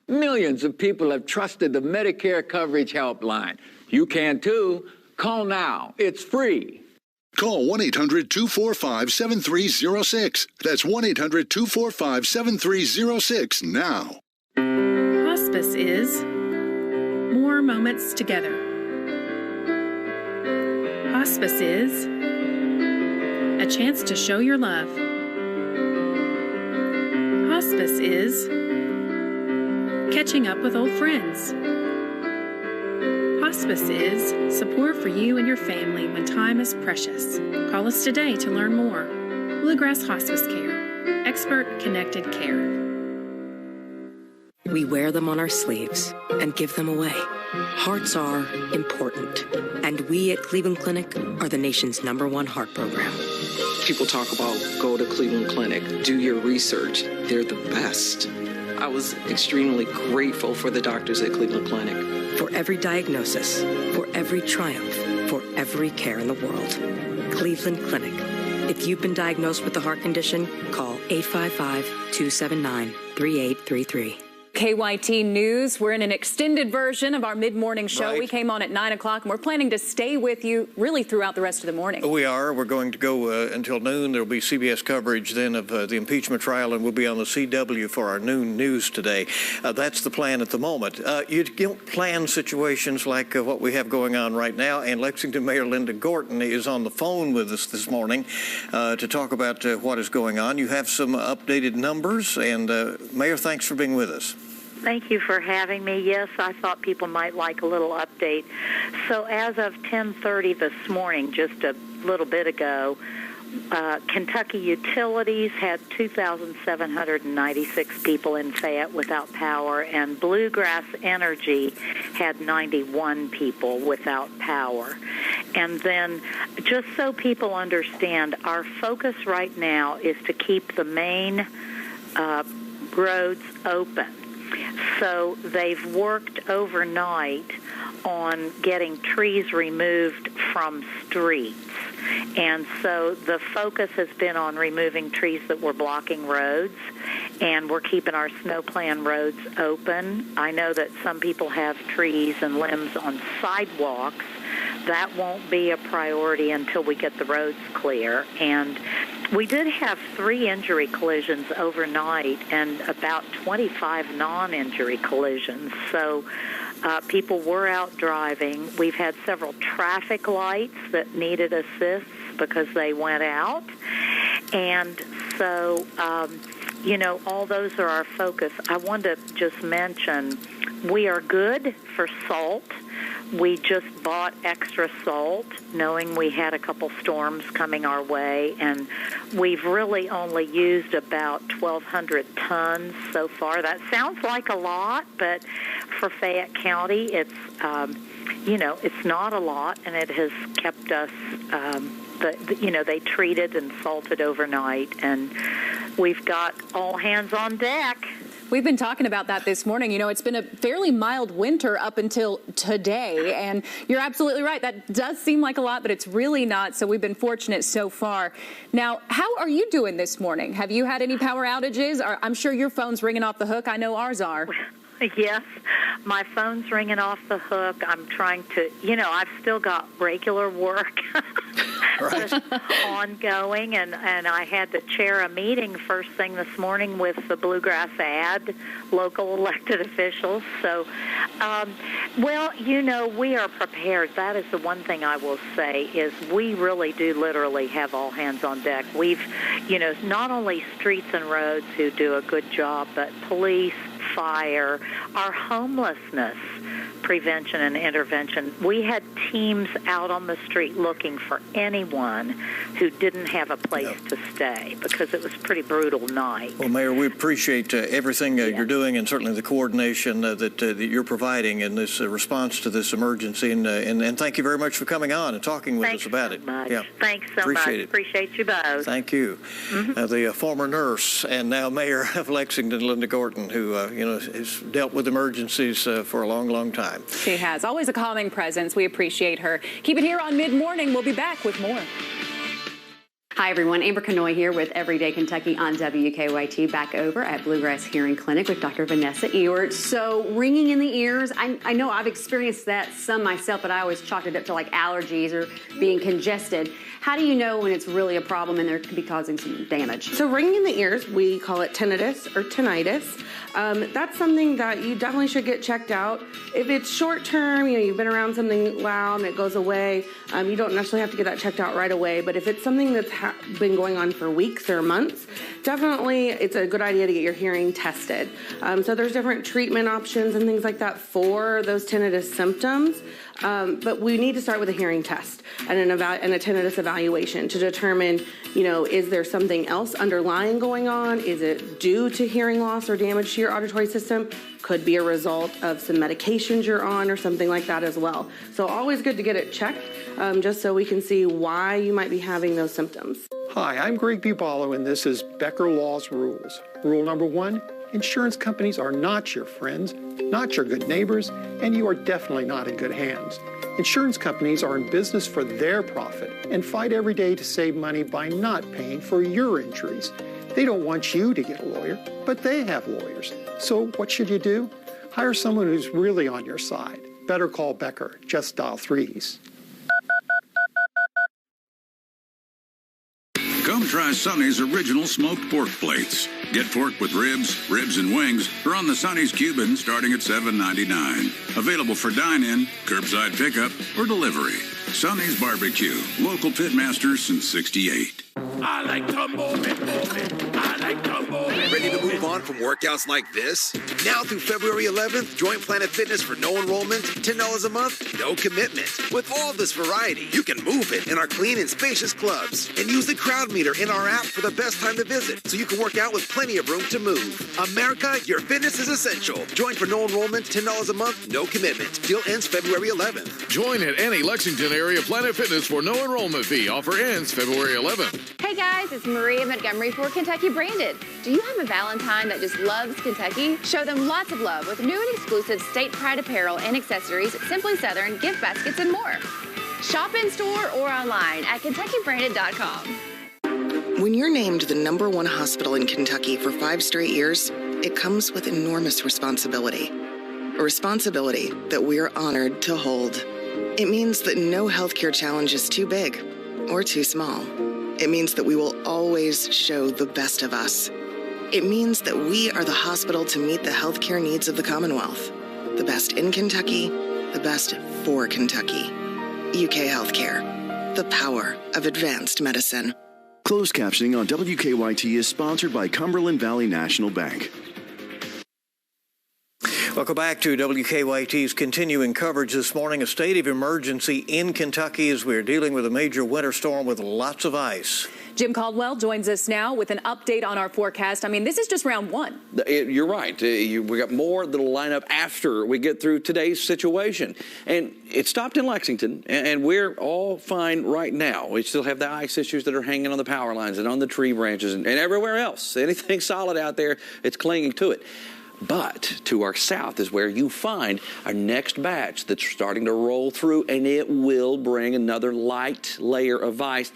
Millions of people have trusted the Medicare Coverage Helpline. You can too. Call now. It's free. Call 1-800-245-7306. That's 1-800-245-7306 now. Hospice is more moments together. Hospice is a chance to show your love. Hospice is catching up with old friends. Hospice is support for you and your family when time is precious. Call us today to learn more. Bluegrass Hospice Care. Expert connected care. We wear them on our sleeves and give them away. Hearts are important, and we at Cleveland Clinic are the nation's #1 heart program. People talk about go to Cleveland Clinic, do your research. They're the best. I was extremely grateful for the doctors at Cleveland Clinic. For every diagnosis, for every triumph, for every care in the world. Cleveland Clinic. If you've been diagnosed with a heart condition, call 855-279-3833. KYT News. We're in an extended version of our mid-morning show. Right. We came on at 9 o'clock, and we're planning to stay with you really throughout the rest of the morning. We are. We're going to go until noon. There will be CBS coverage then of the impeachment trial, and we'll be on the CW for our noon news today. That's the plan at the moment. You don't plan situations like what we have going on right now, and Lexington Mayor Linda Gorton is on the phone with us this morning to talk about what is going on. You have some updated numbers, and Mayor, thanks for being with us. Thank you for having me. Yes, I thought people might like a little update. So as of 10:30 this morning, just a little bit ago, Kentucky Utilities had 2,796 people in Fayette without power, and Bluegrass Energy had 91 people without power. And then, just so people understand, our focus right now is to keep the main roads open. So they've worked overnight on getting trees removed from streets. And so the focus has been on removing trees that were blocking roads, and we're keeping our snow plan roads open. I know that some people have trees and limbs on sidewalks. That won't be a priority until we get the roads clear. And we did have 3 injury collisions overnight and about 25 non-injury collisions. So people were out driving. We've had several traffic lights that needed assist because they went out. And so, all those are our focus. I wanted to just mention we are good for salt. We just bought extra salt, knowing we had a couple storms coming our way, and we've really only used about 1,200 tons so far. That sounds like a lot, but for Fayette County, it's not a lot, and it has kept us. They treated and salted overnight, and we've got all hands on deck. We've been talking about that this morning. It's been a fairly mild winter up until today, and you're absolutely right. That does seem like a lot, but it's really not, so we've been fortunate so far. Now, how are you doing this morning? Have you had any power outages? I'm sure your phone's ringing off the hook. I know ours are. Yes, my phone's ringing off the hook. I'm trying to, I've still got regular work ongoing, and I had to chair a meeting first thing this morning with the Bluegrass Ad, local elected officials. So, we are prepared. That is the one thing I will say is we really do literally have all hands on deck. We've, not only streets and roads who do a good job, but police, fire, our homelessness prevention and intervention. We had teams out on the street looking for anyone who didn't have a place to stay because it was a pretty brutal night. Well, Mayor, we appreciate everything you're doing and certainly the coordination that you're providing in this response to this emergency. And thank you very much for coming on and talking with us about it. Yeah. Thanks so much. Appreciate you both. Thank you. The former nurse and now Mayor of Lexington, Linda Gorton, who has dealt with emergencies for a long, long time. She has. Always a calming presence. We appreciate her. Keep it here on Mid-Morning. We'll be back with more. Hi, everyone. Amber Canoy here with Everyday Kentucky on WKYT. Back over at Bluegrass Hearing Clinic with Dr. Vanessa Ewert. So ringing in the ears, I know I've experienced that some myself, but I always chalked it up to like allergies or being congested. How do you know when it's really a problem and there could be causing some damage? So ringing in the ears, we call it tinnitus or tinnitus. That's something that you definitely should get checked out. If it's short term, you've been around something loud and it goes away, you don't necessarily have to get that checked out right away. But if it's something that's been going on for weeks or months, definitely it's a good idea to get your hearing tested. So there's different treatment options and things like that for those tinnitus symptoms. But we need to start with a hearing test and a tinnitus evaluation to determine, is there something else underlying going on? Is it due to hearing loss or damage to your auditory system? Could be a result of some medications you're on or something like that as well. So always good to get it checked just so we can see why you might be having those symptoms. Hi, I'm Greg Bubalo, and this is Becker Law's Rules. Rule number 1, insurance companies are not your friends, not your good neighbors, and you are definitely not in good hands. Insurance companies are in business for their profit and fight every day to save money by not paying for your injuries. They don't want you to get a lawyer, but they have lawyers. So what should you do? Hire someone who's really on your side. Better call Becker. Just dial 3s. Come try Sonny's original smoked pork plates. Get pork with ribs and wings or on the Sonny's Cuban starting at $7.99. Available for dine-in, curbside pickup, or delivery. Sonny's Barbecue, local pitmaster since '68. I like to move it. I like to move it. Ready to move on from workouts like this? Now through February 11th, join Planet Fitness for no enrollment, $10 a month, no commitment. With all this variety, you can move it in our clean and spacious clubs. And use the crowd meter in our app for the best time to visit, so you can work out with plenty of room to move. America, your fitness is essential. Join for no enrollment, $10 a month, no commitment. Deal ends February 11th. Join at any Lexington area Planet Fitness for no enrollment fee. Offer ends February 11th. Hey guys, it's Maria Montgomery for Kentucky Branded. Do you have a Valentine that just loves Kentucky? Show them lots of love with new and exclusive State Pride apparel and accessories, Simply Southern, gift baskets, and more. Shop in store or online at KentuckyBranded.com. When you're named the #1 hospital in Kentucky for 5 straight years, it comes with enormous responsibility. A responsibility that we're honored to hold. It means that no healthcare challenge is too big or too small. It means that we will always show the best of us. It means that we are the hospital to meet the healthcare needs of the Commonwealth. The best in Kentucky, the best for Kentucky. UK Healthcare, the power of advanced medicine. Closed captioning on WKYT is sponsored by Cumberland Valley National Bank. Welcome back to WKYT's continuing coverage this morning. A state of emergency in Kentucky as we're dealing with a major winter storm with lots of ice. Jim Caldwell joins us now with an update on our forecast. I mean, this is just round 1. You're right. We got more that'll line up after we get through today's situation. And it stopped in Lexington, and we're all fine right now. We still have the ice issues that are hanging on the power lines and on the tree branches and everywhere else. Anything solid out there, it's clinging to it. But to our south is where you find our next batch that's starting to roll through, and it will bring another light layer of ice,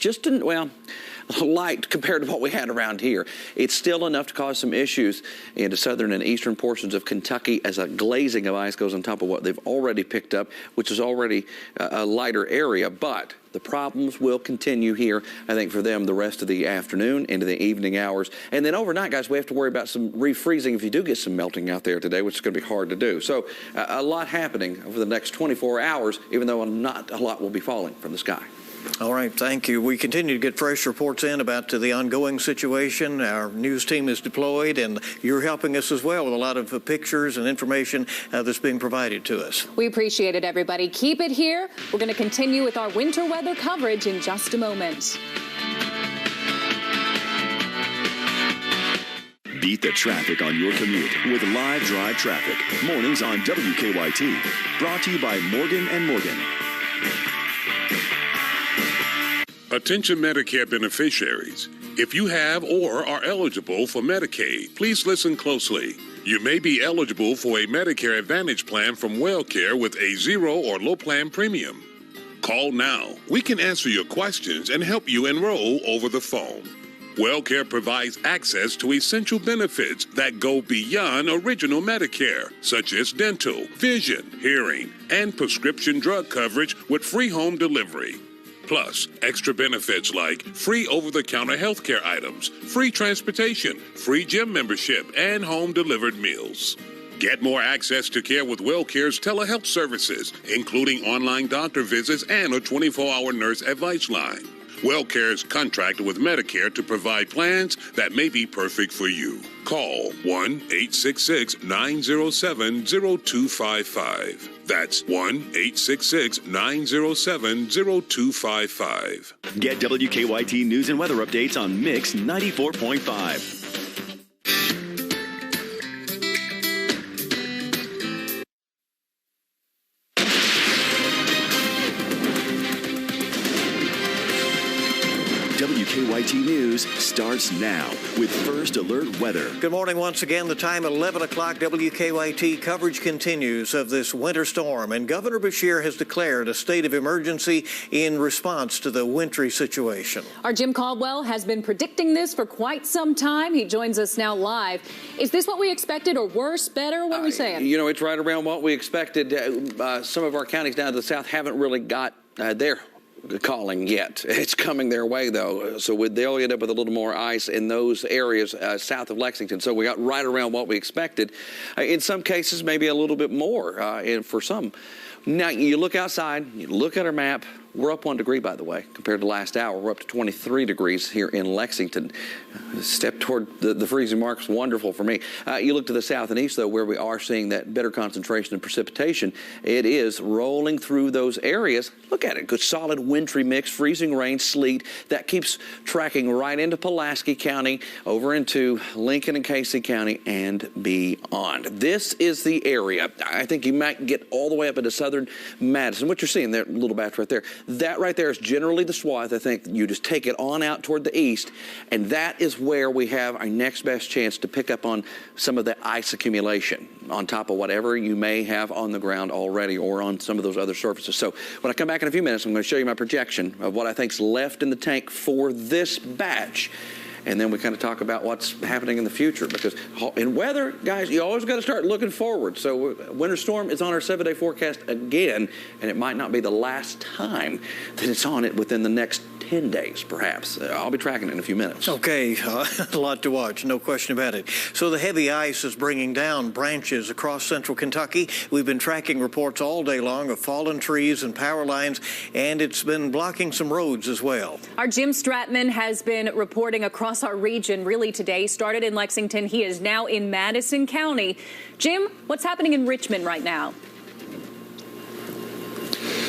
light compared to what we had around here. It's still enough to cause some issues into southern and eastern portions of Kentucky as a glazing of ice goes on top of what they've already picked up, which is already a lighter area. But the problems will continue here, I think, for them the rest of the afternoon into the evening hours. And then overnight, guys, we have to worry about some refreezing if you do get some melting out there today, which is going to be hard to do. So a lot happening over the next 24 hours, even though not a lot will be falling from the sky. All right, thank you. We continue to get fresh reports in about the ongoing situation. Our news team is deployed, and you're helping us as well with a lot of pictures and information that's being provided to us. We appreciate it, everybody. Keep it here. We're going to continue with our winter weather coverage in just a moment. Beat the traffic on your commute with Live Drive Traffic. Mornings on WKYT. Brought to you by Morgan & Morgan. Attention Medicare beneficiaries. If you have or are eligible for Medicaid, please listen closely. You may be eligible for a Medicare Advantage plan from WellCare with a zero or low plan premium. Call now. We can answer your questions and help you enroll over the phone. WellCare provides access to essential benefits that go beyond original Medicare, such as dental, vision, hearing, and prescription drug coverage with free home delivery. Plus, extra benefits like free over-the-counter healthcare items, free transportation, free gym membership, and home-delivered meals. Get more access to care with WellCare's telehealth services, including online doctor visits and a 24-hour nurse advice line. WellCare is contracted with Medicare to provide plans that may be perfect for you. Call 1-866-907-0255. That's 1-866-907-0255. Get WKYT news and weather updates on Mix 94.5. WKYT News starts now with First Alert Weather. Good morning once again. The time at 11 o'clock. WKYT coverage continues of this winter storm, and Governor Beshear has declared a state of emergency in response to the wintry situation. Our Jim Caldwell has been predicting this for quite some time. He joins us now live. Is this what we expected, or worse, better? What are we saying? You know, it's right around what we expected. Some of our counties down to the south haven't really got their calling yet. It's coming their way, though, so they'll end up with a little more ice in those areas south of Lexington. So we got right around what we expected. In some cases, maybe a little bit more for some. Now, you look outside, you look at our map. We're up 1 degree, by the way, compared to last hour. We're up to 23 degrees here in Lexington. A step toward the freezing mark is wonderful for me. You look to the south and east, though, where we are seeing that better concentration of precipitation. It is rolling through those areas. Look at it. Good, solid, wintry mix, freezing rain, sleet. That keeps tracking right into Pulaski County, over into Lincoln and Casey County, and beyond. This is the area. I think you might get all the way up into southern Madison. What you're seeing there, little batch right there, that right there is generally the swath. I think you just take it on out toward the east, and that is where we have our next best chance to pick up on some of the ice accumulation on top of whatever you may have on the ground already or on some of those other surfaces. So when I come back in a few minutes, I'm going to show you my projection of what I think's left in the tank for this batch. And then we kind of talk about what's happening in the future, because in weather, guys, you always got to start looking forward. So winter storm is on our 7-day forecast again, and it might not be the last time that it's on it within the next 10 days, perhaps. I'll be tracking it in a few minutes. Okay, a lot to watch, no question about it. So the heavy ice is bringing down branches across central Kentucky. We've been tracking reports all day long of fallen trees and power lines, and it's been blocking some roads as well. Our Jim Stratman has been reporting across our region really today. Started in Lexington. He is now in Madison County. Jim, what's happening in Richmond right now?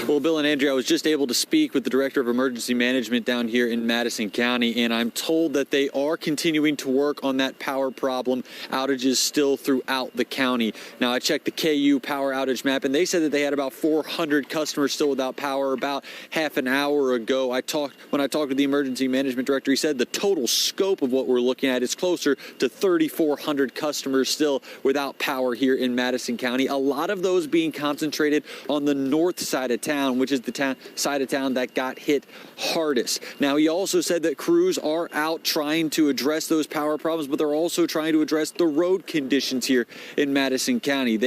Well, Bill and Andrea, I was just able to speak with the Director of Emergency Management down here in Madison County, and I'm told that they are continuing to work on that power problem. Outages still throughout the county. Now, I checked the KU power outage map, and they said that they had about 400 customers still without power about half an hour ago. When I talked with the Emergency Management Director, he said the total scope of what we're looking at is closer to 3,400 customers still without power here in Madison County. A lot of those being concentrated on the north side of town, which is the side of town that got hit hardest. Now, he also said that crews are out trying to address those power problems, but they're also trying to address the road conditions here in Madison County.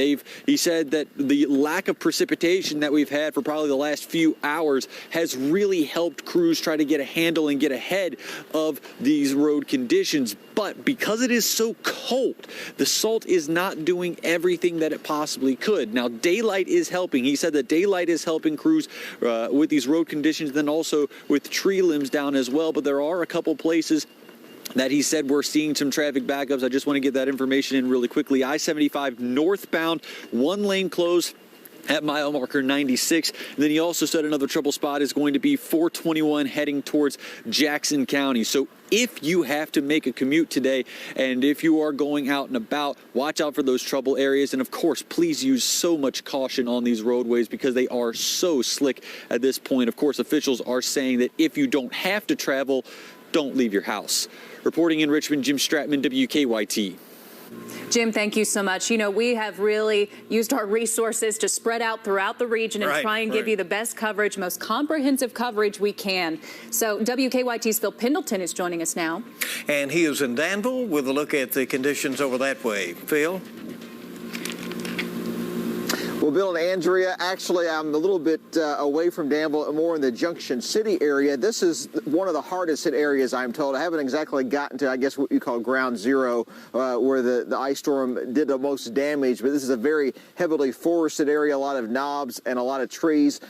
He said that the lack of precipitation that we've had for probably the last few hours has really helped crews try to get a handle and get ahead of these road conditions. But because it is so cold, the salt is not doing everything that it possibly could. Now, daylight is helping. He said that daylight is helping crews with these road conditions, then also with tree limbs down as well. But there are a couple places that he said we're seeing some traffic backups. I just want to get that information in really quickly. I-75 northbound, one lane closed at mile marker 96. And then he also said another trouble spot is going to be 421 heading towards Jackson County. So if you have to make a commute today, and if you are going out and about, watch out for those trouble areas. And of course, please use so much caution on these roadways because they are so slick at this point. Of course, officials are saying that if you don't have to travel, don't leave your house. Reporting in Richmond, Jim Stratman, WKYT. Jim, thank you so much. You know, we have really used our resources to spread out throughout the region and try and give you the best coverage, most comprehensive coverage we can. So WKYT's Phil Pendleton is joining us now. And he is in Danville with a look at the conditions over that way. Phil? Well, Bill and Andrea, actually, I'm a little bit away from Danville, more in the Junction City area. This is one of the hardest hit areas, I'm told. I haven't exactly gotten to, I guess, what you call ground zero, where the ice storm did the most damage. But this is a very heavily forested area, a lot of knobs and a lot of trees.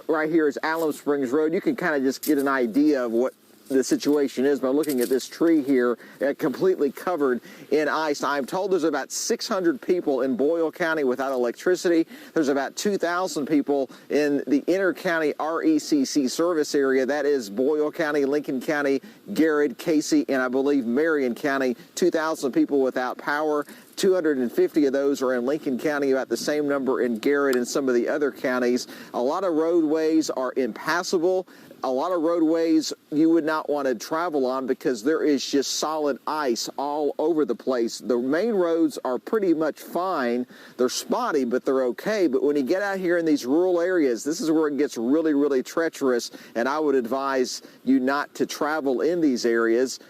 Right here is Alum Springs Road. You can kind of just get an idea of what the situation is by looking at this tree here, completely covered in ice. I'm told there's about 600 people in Boyle County without electricity. There's about 2,000 people in the inter-county RECC service area. That is Boyle County, Lincoln County, Garrett, Casey, and I believe Marion County. 2,000 people without power. 250 of those are in Lincoln County, about the same number in Garrett and some of the other counties. A lot of roadways are impassable. A lot of roadways you would not want to travel on because there is just solid ice all over the place. The main roads are pretty much fine. They're spotty, but they're okay. But when you get out here in these rural areas, this is where it gets really, really treacherous. And I would advise you not to travel in these areas.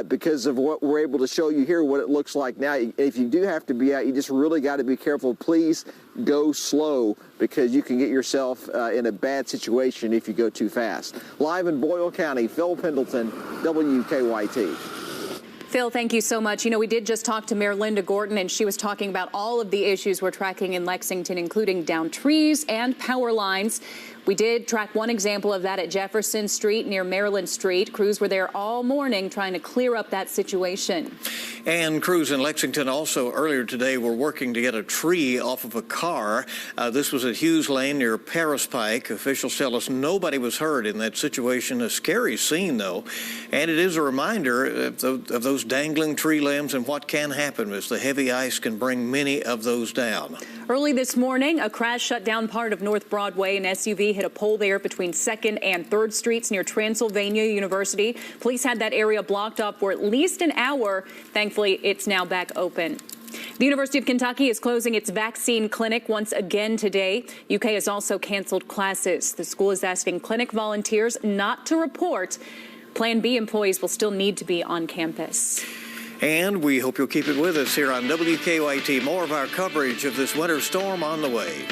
Because of what we're able to show you here, what it looks like now. If you do have to be out, you just really got to be careful. Please go slow because you can get yourself in a bad situation if you go too fast. Live in Boyle County, Phil Pendleton, WKYT. Phil, thank you so much. You know, we did just talk to Mayor Linda Gordon, and she was talking about all of the issues we're tracking in Lexington, including downed trees and power lines. We did track one example of that at Jefferson Street near Maryland Street. Crews were there all morning trying to clear up that situation. And crews in Lexington also earlier today were working to get a tree off of a car. This was at Hughes Lane near Paris Pike. Officials tell us nobody was hurt in that situation. A scary scene, though. And it is a reminder of those dangling tree limbs and what can happen as the heavy ice can bring many of those down. Early this morning, a crash shut down part of North Broadway. An SUV hit a pole there between 2nd and 3rd Streets near Transylvania University. Police had that area blocked up for at least an hour. Thankfully, it's now back open. The University of Kentucky is closing its vaccine clinic once again today. UK has also canceled classes. The school is asking clinic volunteers not to report. Plan B employees will still need to be on campus. And we hope you'll keep it with us here on WKYT. More of our coverage of this winter storm on the way.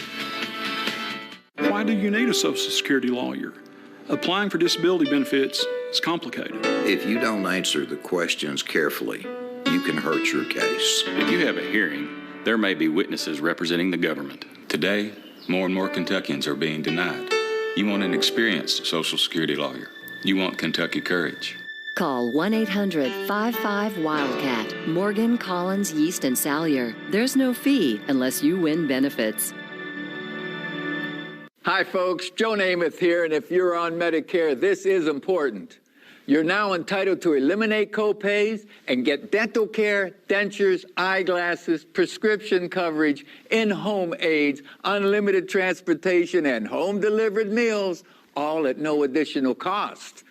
Why do you need a Social Security lawyer? Applying for disability benefits is complicated. If you don't answer the questions carefully, you can hurt your case. If you have a hearing, there may be witnesses representing the government. Today, more and more Kentuckians are being denied. You want an experienced Social Security lawyer. You want Kentucky courage. Call 1-800-55-WILDCAT. Morgan, Collins, Yeast, and Salyer. There's no fee unless you win benefits. Hi, folks. Joe Namath here, and if you're on Medicare, this is important. You're now entitled to eliminate copays and get dental care, dentures, eyeglasses, prescription coverage, in-home aids, unlimited transportation, and home-delivered meals, all at no additional cost.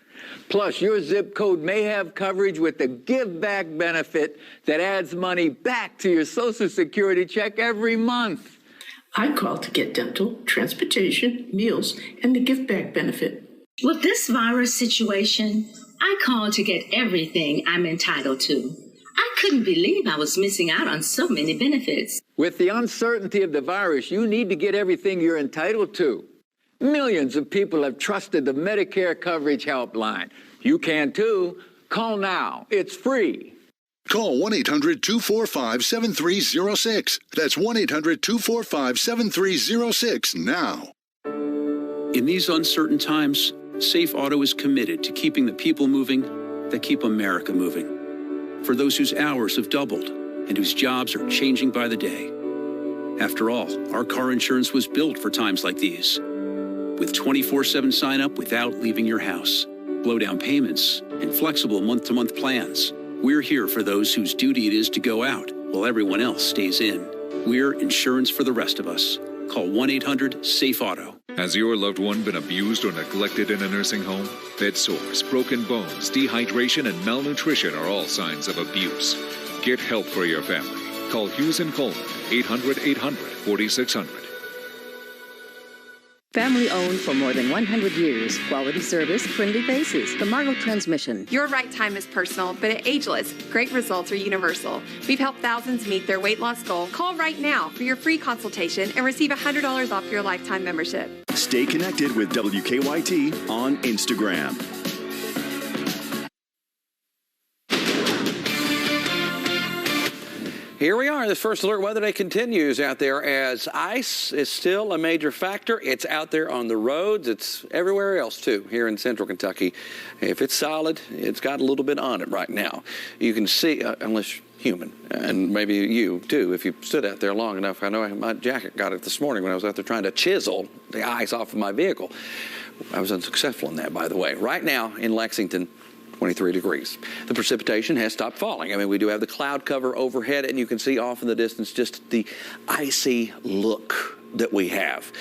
Plus, your zip code may have coverage with the Give Back benefit that adds money back to your Social Security check every month. I called to get dental, transportation, meals, and the Give Back benefit. With this virus situation, I called to get everything I'm entitled to. I couldn't believe I was missing out on so many benefits. With the uncertainty of the virus, you need to get everything you're entitled to. Millions of people have trusted the Medicare Coverage Helpline. You can too. Call now. It's free. Call 1-800-245-7306. That's 1-800-245-7306 now. In these uncertain times, Safe Auto is committed to keeping the people moving that keep America moving. For those whose hours have doubled and whose jobs are changing by the day. After all, our car insurance was built for times like these. With 24/7 sign-up without leaving your house, low down payments, and flexible month-to-month plans, we're here for those whose duty it is to go out while everyone else stays in. We're insurance for the rest of us. Call 1-800-SAFE-AUTO. Has your loved one been abused or neglected in a nursing home? Bed sores, broken bones, dehydration, and malnutrition are all signs of abuse. Get help for your family. Call Hughes & Coleman, 800-800-4600. Family owned for more than 100 years. Quality service, friendly faces. The Marlowe Transmission. Your right time is personal, but at Ageless, great results are universal. We've helped thousands meet their weight loss goal. Call right now for your free consultation and receive $100 off your lifetime membership. Stay connected with WKYT on Instagram. Here we are. This First Alert Weather Day continues out there as ice is still a major factor. It's out there on the roads. It's everywhere else, too, here in central Kentucky. If it's solid, it's got a little bit on it right now. You can see, unless human, and maybe you, too, if you stood out there long enough. I know my jacket got it this morning when I was out there trying to chisel the ice off of my vehicle. I was unsuccessful in that, by the way. Right now in Lexington, 23 degrees. The precipitation has stopped falling. I mean, we do have the cloud cover overhead, and you can see off in the distance just the icy look that we have.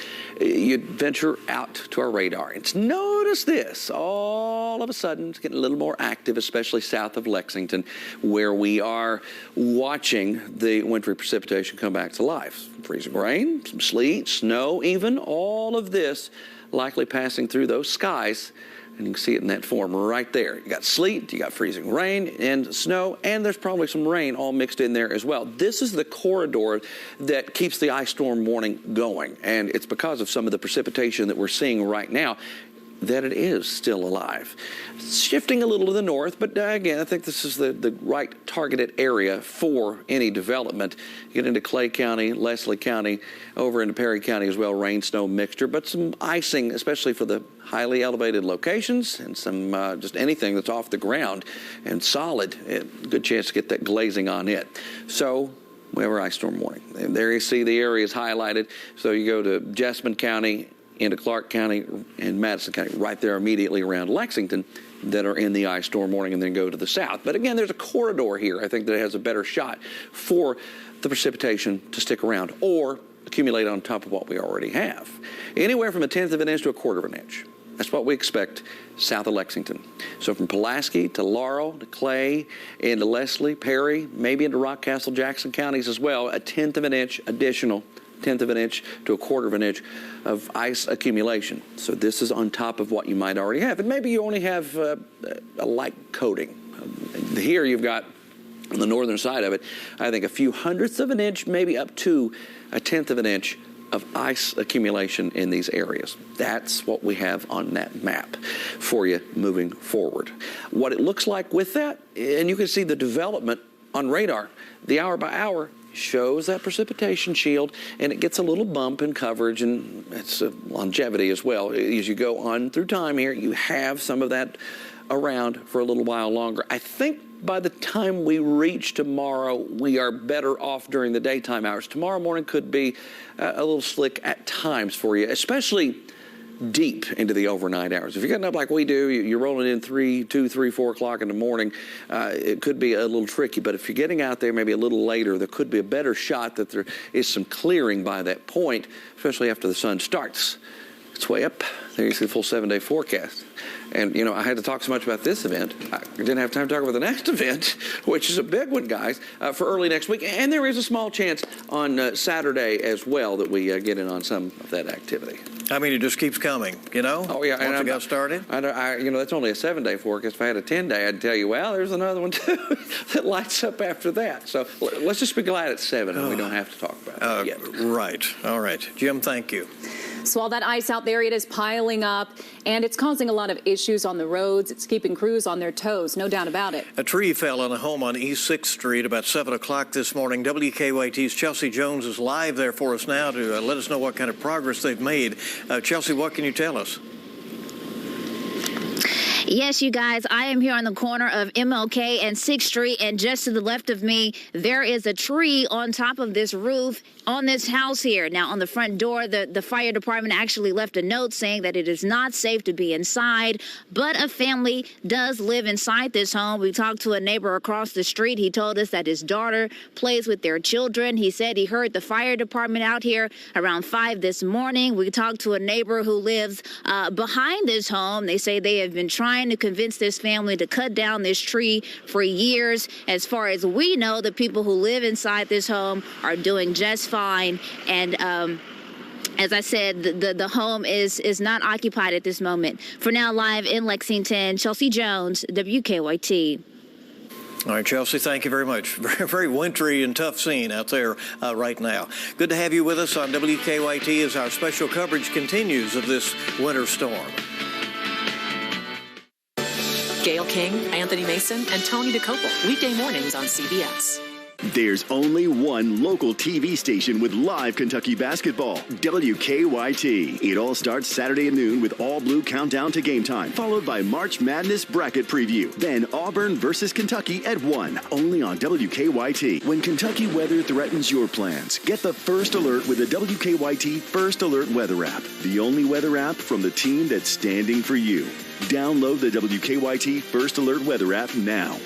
You venture out to our radar. It's notice this. All of a sudden, it's getting a little more active, especially south of Lexington, where we are watching the wintry precipitation come back to life. Freezing rain, some sleet, snow even, all of this likely passing through those skies. And you can see it in that form right there. You got sleet, you got freezing rain and snow, and there's probably some rain all mixed in there as well. This is the corridor that keeps the ice storm warning going, and it's because of some of the precipitation that we're seeing right now that it is still alive. It's shifting a little to the north, but again, I think this is the right targeted area for any development. You get into Clay County, Leslie County, over into Perry County as well, rain, snow mixture, but some icing, especially for the highly elevated locations and some just anything that's off the ground and solid. Good chance to get that glazing on it. So we have our ice storm warning. And there you see the areas highlighted. So you go to Jessamine County, into Clark County and Madison County, right there immediately around Lexington, that are in the ice storm warning, and then go to the south. But again, there's a corridor here, I think, that has a better shot for the precipitation to stick around or accumulate on top of what we already have. Anywhere from 1/10 of an inch to 1/4 of an inch. That's what we expect south of Lexington. So from Pulaski to Laurel to Clay, into Leslie, Perry, maybe into Rockcastle, Jackson counties as well, 1/10 of an inch additional, 1/10 of an inch to 1/4 of an inch of ice accumulation. So this is on top of what you might already have. And maybe you only have a light coating. Here you've got, on the northern side of it, I think a few hundredths of an inch, maybe up to 1/10 of an inch of ice accumulation in these areas. That's what we have on that map for you moving forward. What it looks like with that, and you can see the development on radar, the hour by hour, shows that precipitation shield, and it gets a little bump in coverage, and it's longevity as well. As you go on through time here, you have some of that around for a little while longer. I think by the time we reach tomorrow, we are better off during the daytime hours. Tomorrow morning could be a little slick at times for you, especially deep into the overnight hours. If you're getting up like we do, you're rolling in 2, 3, 4 o'clock in the morning, it could be a little tricky. But if you're getting out there maybe a little later, there could be a better shot that there is some clearing by that point, especially after the sun starts its way up. There you see the full 7-day forecast. And, you know, I had to talk so much about this event. I didn't have time to talk about the next event, which is a big one, guys, for early next week. And there is a small chance on Saturday as well that we get in on some of that activity. I mean, it just keeps coming, you know? Oh, yeah. Once it got started? You know, that's only a 7-day forecast. If I had a 10-day, I'd tell you, well, there's another one, too, that lights up after that. So let's just be glad it's 7 and we don't have to talk about it yet. Right. All right. Jim, thank you. So all that ice out there, it is piling up, and it's causing a lot of issues on the roads. It's keeping crews on their toes, no doubt about it. A tree fell on a home on East 6th Street about 7 o'clock this morning. WKYT's Chelsea Jones is live there for us now to let us know what kind of progress they've made. Chelsea, what can you tell us? Yes, you guys, I am here on the corner of MLK and 6th Street, and just to the left of me, there is a tree on top of this roof on this house here. Now, on the front door, the fire department actually left a note saying that it is not safe to be inside, but a family does live inside this home. We talked to a neighbor across the street. He told us that his daughter plays with their children. He said he heard the fire department out here around 5 this morning. We talked to a neighbor who lives behind this home. They say they have been trying to convince this family to cut down this tree for years. As far as we know, the people who live inside this home are doing just fine. And as I said, the home is not occupied at this moment. For now, live in Lexington, Chelsea Jones, WKYT. All right, Chelsea, thank you very much. Very, very wintry and tough scene out there right now. Good to have you with us on WKYT as our special coverage continues of this winter storm. Gail King, Anthony Mason, and Tony DeCopel, weekday mornings on CBS. There's only one local TV station with live Kentucky basketball, WKYT. It all starts Saturday at noon with All Blue Countdown to Game Time, followed by March Madness Bracket Preview. Then Auburn versus Kentucky at 1, only on WKYT. When Kentucky weather threatens your plans, get the first alert with the WKYT First Alert Weather app, the only weather app from the team that's standing for you. Download the WKYT First Alert Weather app now.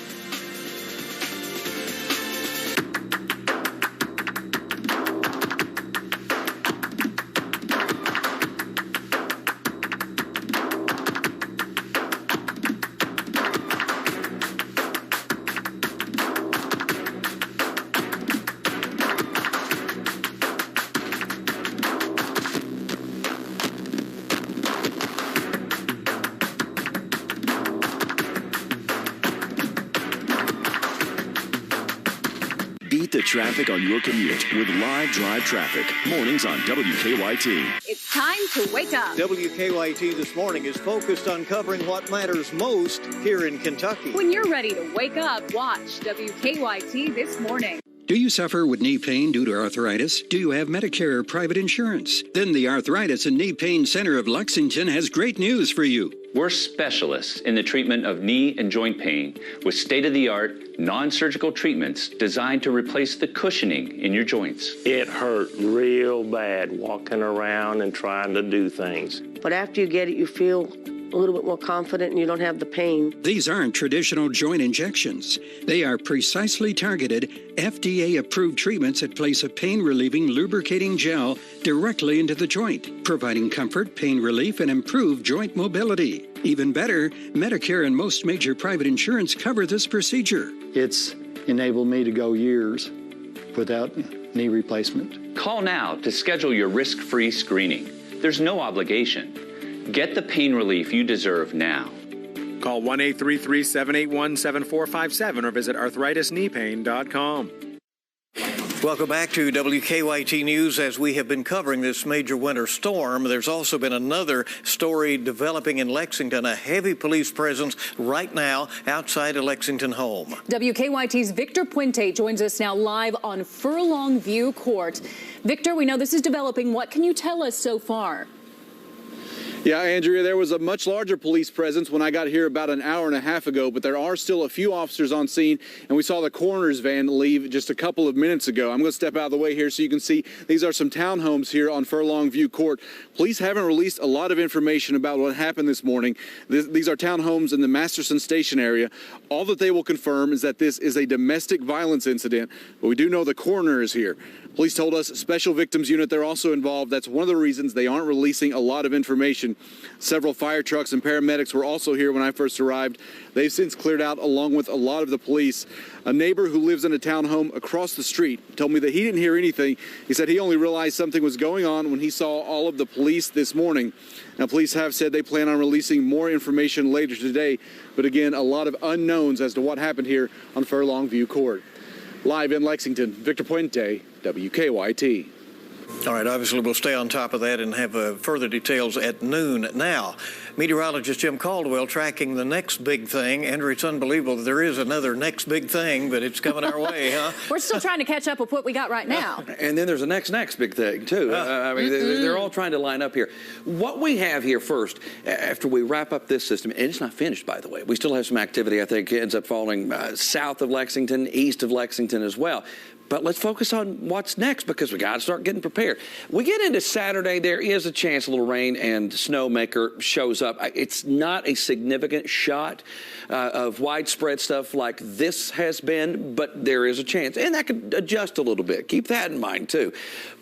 Beat the traffic on your commute with Live Drive Traffic. Mornings on WKYT. It's time to wake up. WKYT this morning is focused on covering what matters most here in Kentucky. When you're ready to wake up, watch WKYT This Morning. Do you suffer with knee pain due to arthritis? Do you have Medicare or private insurance? Then the Arthritis and Knee Pain Center of Lexington has great news for you. We're specialists in the treatment of knee and joint pain with state-of-the-art, non-surgical treatments designed to replace the cushioning in your joints. It hurt real bad walking around and trying to do things. But after you get it, you feel a little bit more confident and you don't have the pain. These aren't traditional joint injections. They are precisely targeted, FDA-approved treatments that place a pain-relieving, lubricating gel directly into the joint, providing comfort, pain relief, and improved joint mobility. Even better, Medicare and most major private insurance cover this procedure. It's enabled me to go years without knee replacement. Call now to schedule your risk-free screening. There's no obligation. Get the pain relief you deserve now. Call 1-833-781-7457 or visit arthritis-kneepain.com. Welcome back to WKYT News. As we have been covering this major winter storm, there's also been another story developing in Lexington, a heavy police presence right now outside a Lexington home. WKYT's Victor Puente joins us now live on Furlong View Court. Victor, we know this is developing. What can you tell us so far? Yeah, Andrea, there was a much larger police presence when I got here about an hour and a half ago, but there are still a few officers on scene, and we saw the coroner's van leave just a couple of minutes ago. I'm going to step out of the way here so you can see these are some townhomes here on Furlong View Court. Police haven't released a lot of information about what happened this morning. These are townhomes in the Masterson Station area. All that they will confirm is that this is a domestic violence incident, but we do know the coroner is here. Police told us Special Victims Unit, they're also involved. That's one of the reasons they aren't releasing a lot of information. Several fire trucks and paramedics were also here when I first arrived. They've since cleared out along with a lot of the police. A neighbor who lives in a townhome across the street told me that he didn't hear anything. He said he only realized something was going on when he saw all of the police this morning. Now, police have said they plan on releasing more information later today, but again, a lot of unknowns as to what happened here on Furlong View Court. Live in Lexington, Victor Puente, WKYT. All right, obviously we'll stay on top of that and have further details at noon. Now, meteorologist Jim Caldwell tracking the next big thing. Andrew, it's unbelievable that there is another next big thing, but it's coming our way, huh? We're still trying to catch up with what we got right now. And then there's a next big thing, too. I mean, they're all trying to line up here. What we have here first, after we wrap up this system, and it's not finished, by the way. We still have some activity, I think, ends up falling south of Lexington, east of Lexington as well. But let's focus on what's next because we got to start getting prepared. We get into Saturday, there is a chance a little rain and snowmaker shows up. It's not a significant shot of widespread stuff like this has been, but there is a chance. And that could adjust a little bit. Keep that in mind, too.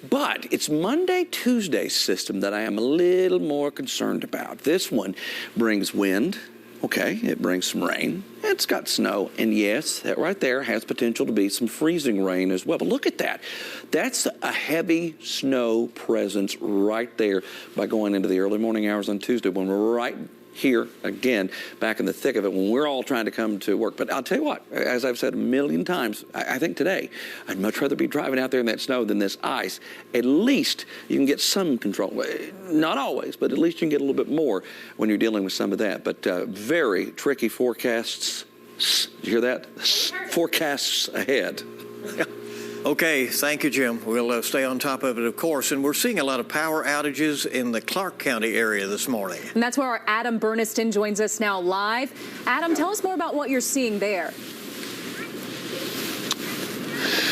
But it's Monday, Tuesday system that I am a little more concerned about. This one brings wind. Okay, it brings some rain. It's got snow. And yes, that right there has potential to be some freezing rain as well. But look at that. That's a heavy snow presence right there by going into the early morning hours on Tuesday when we're right here again, back in the thick of it when we're all trying to come to work. But I'll tell you what, as I've said a million times, I think today, I'd much rather be driving out there in that snow than this ice. At least you can get some control. Not always, but at least you can get a little bit more when you're dealing with some of that. But very tricky forecasts. You hear that? Forecasts ahead. Okay, thank you, Jim. We'll stay on top of it, of course. And we're seeing a lot of power outages in the Clark County area this morning. And that's where our Adam Burniston joins us now live. Adam, tell us more about what you're seeing there.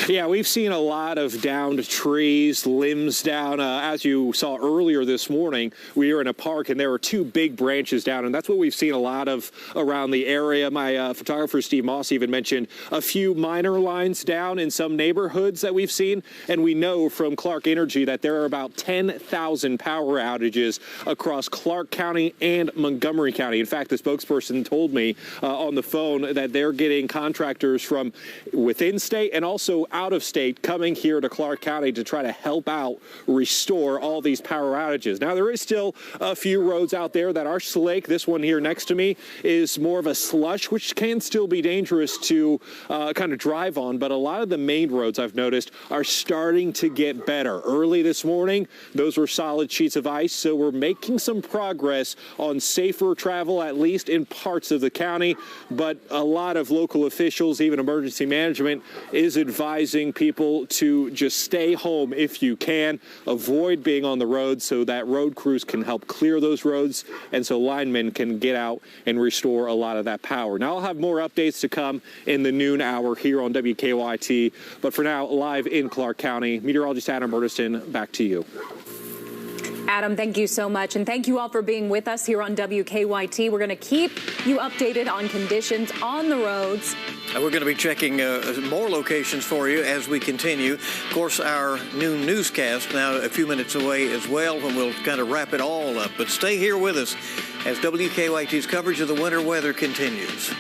Yeah, we've seen a lot of downed trees, limbs down. As you saw earlier this morning, we were in a park and there were two big branches down, and that's what we've seen a lot of around the area. My photographer, Steve Moss, even mentioned a few minor lines down in some neighborhoods that we've seen, and we know from Clark Energy that there are about 10,000 power outages across Clark County and Montgomery County. In fact, the spokesperson told me on the phone that they're getting contractors from within state and also out of state coming here to Clark County to try to help out restore all these power outages. Now, there is still a few roads out there that are slick. This one here next to me is more of a slush, which can still be dangerous to kind of drive on. But a lot of the main roads I've noticed are starting to get better. Early this morning, those were solid sheets of ice. So we're making some progress on safer travel, at least in parts of the county. But a lot of local officials, even emergency management, is advising people to just stay home if you can, avoid being on the road so that road crews can help clear those roads and so linemen can get out and restore a lot of that power. Now, I'll have more updates to come in the noon hour here on WKYT, but for now, live in Clark County, meteorologist Adam Burniston, back to you. Adam, thank you so much. And thank you all for being with us here on WKYT. We're going to keep you updated on conditions on the roads. We're going to be checking more locations for you as we continue. Of course, our noon newscast now a few minutes away as well, when we'll kind of wrap it all up. But stay here with us as WKYT's coverage of the winter weather continues.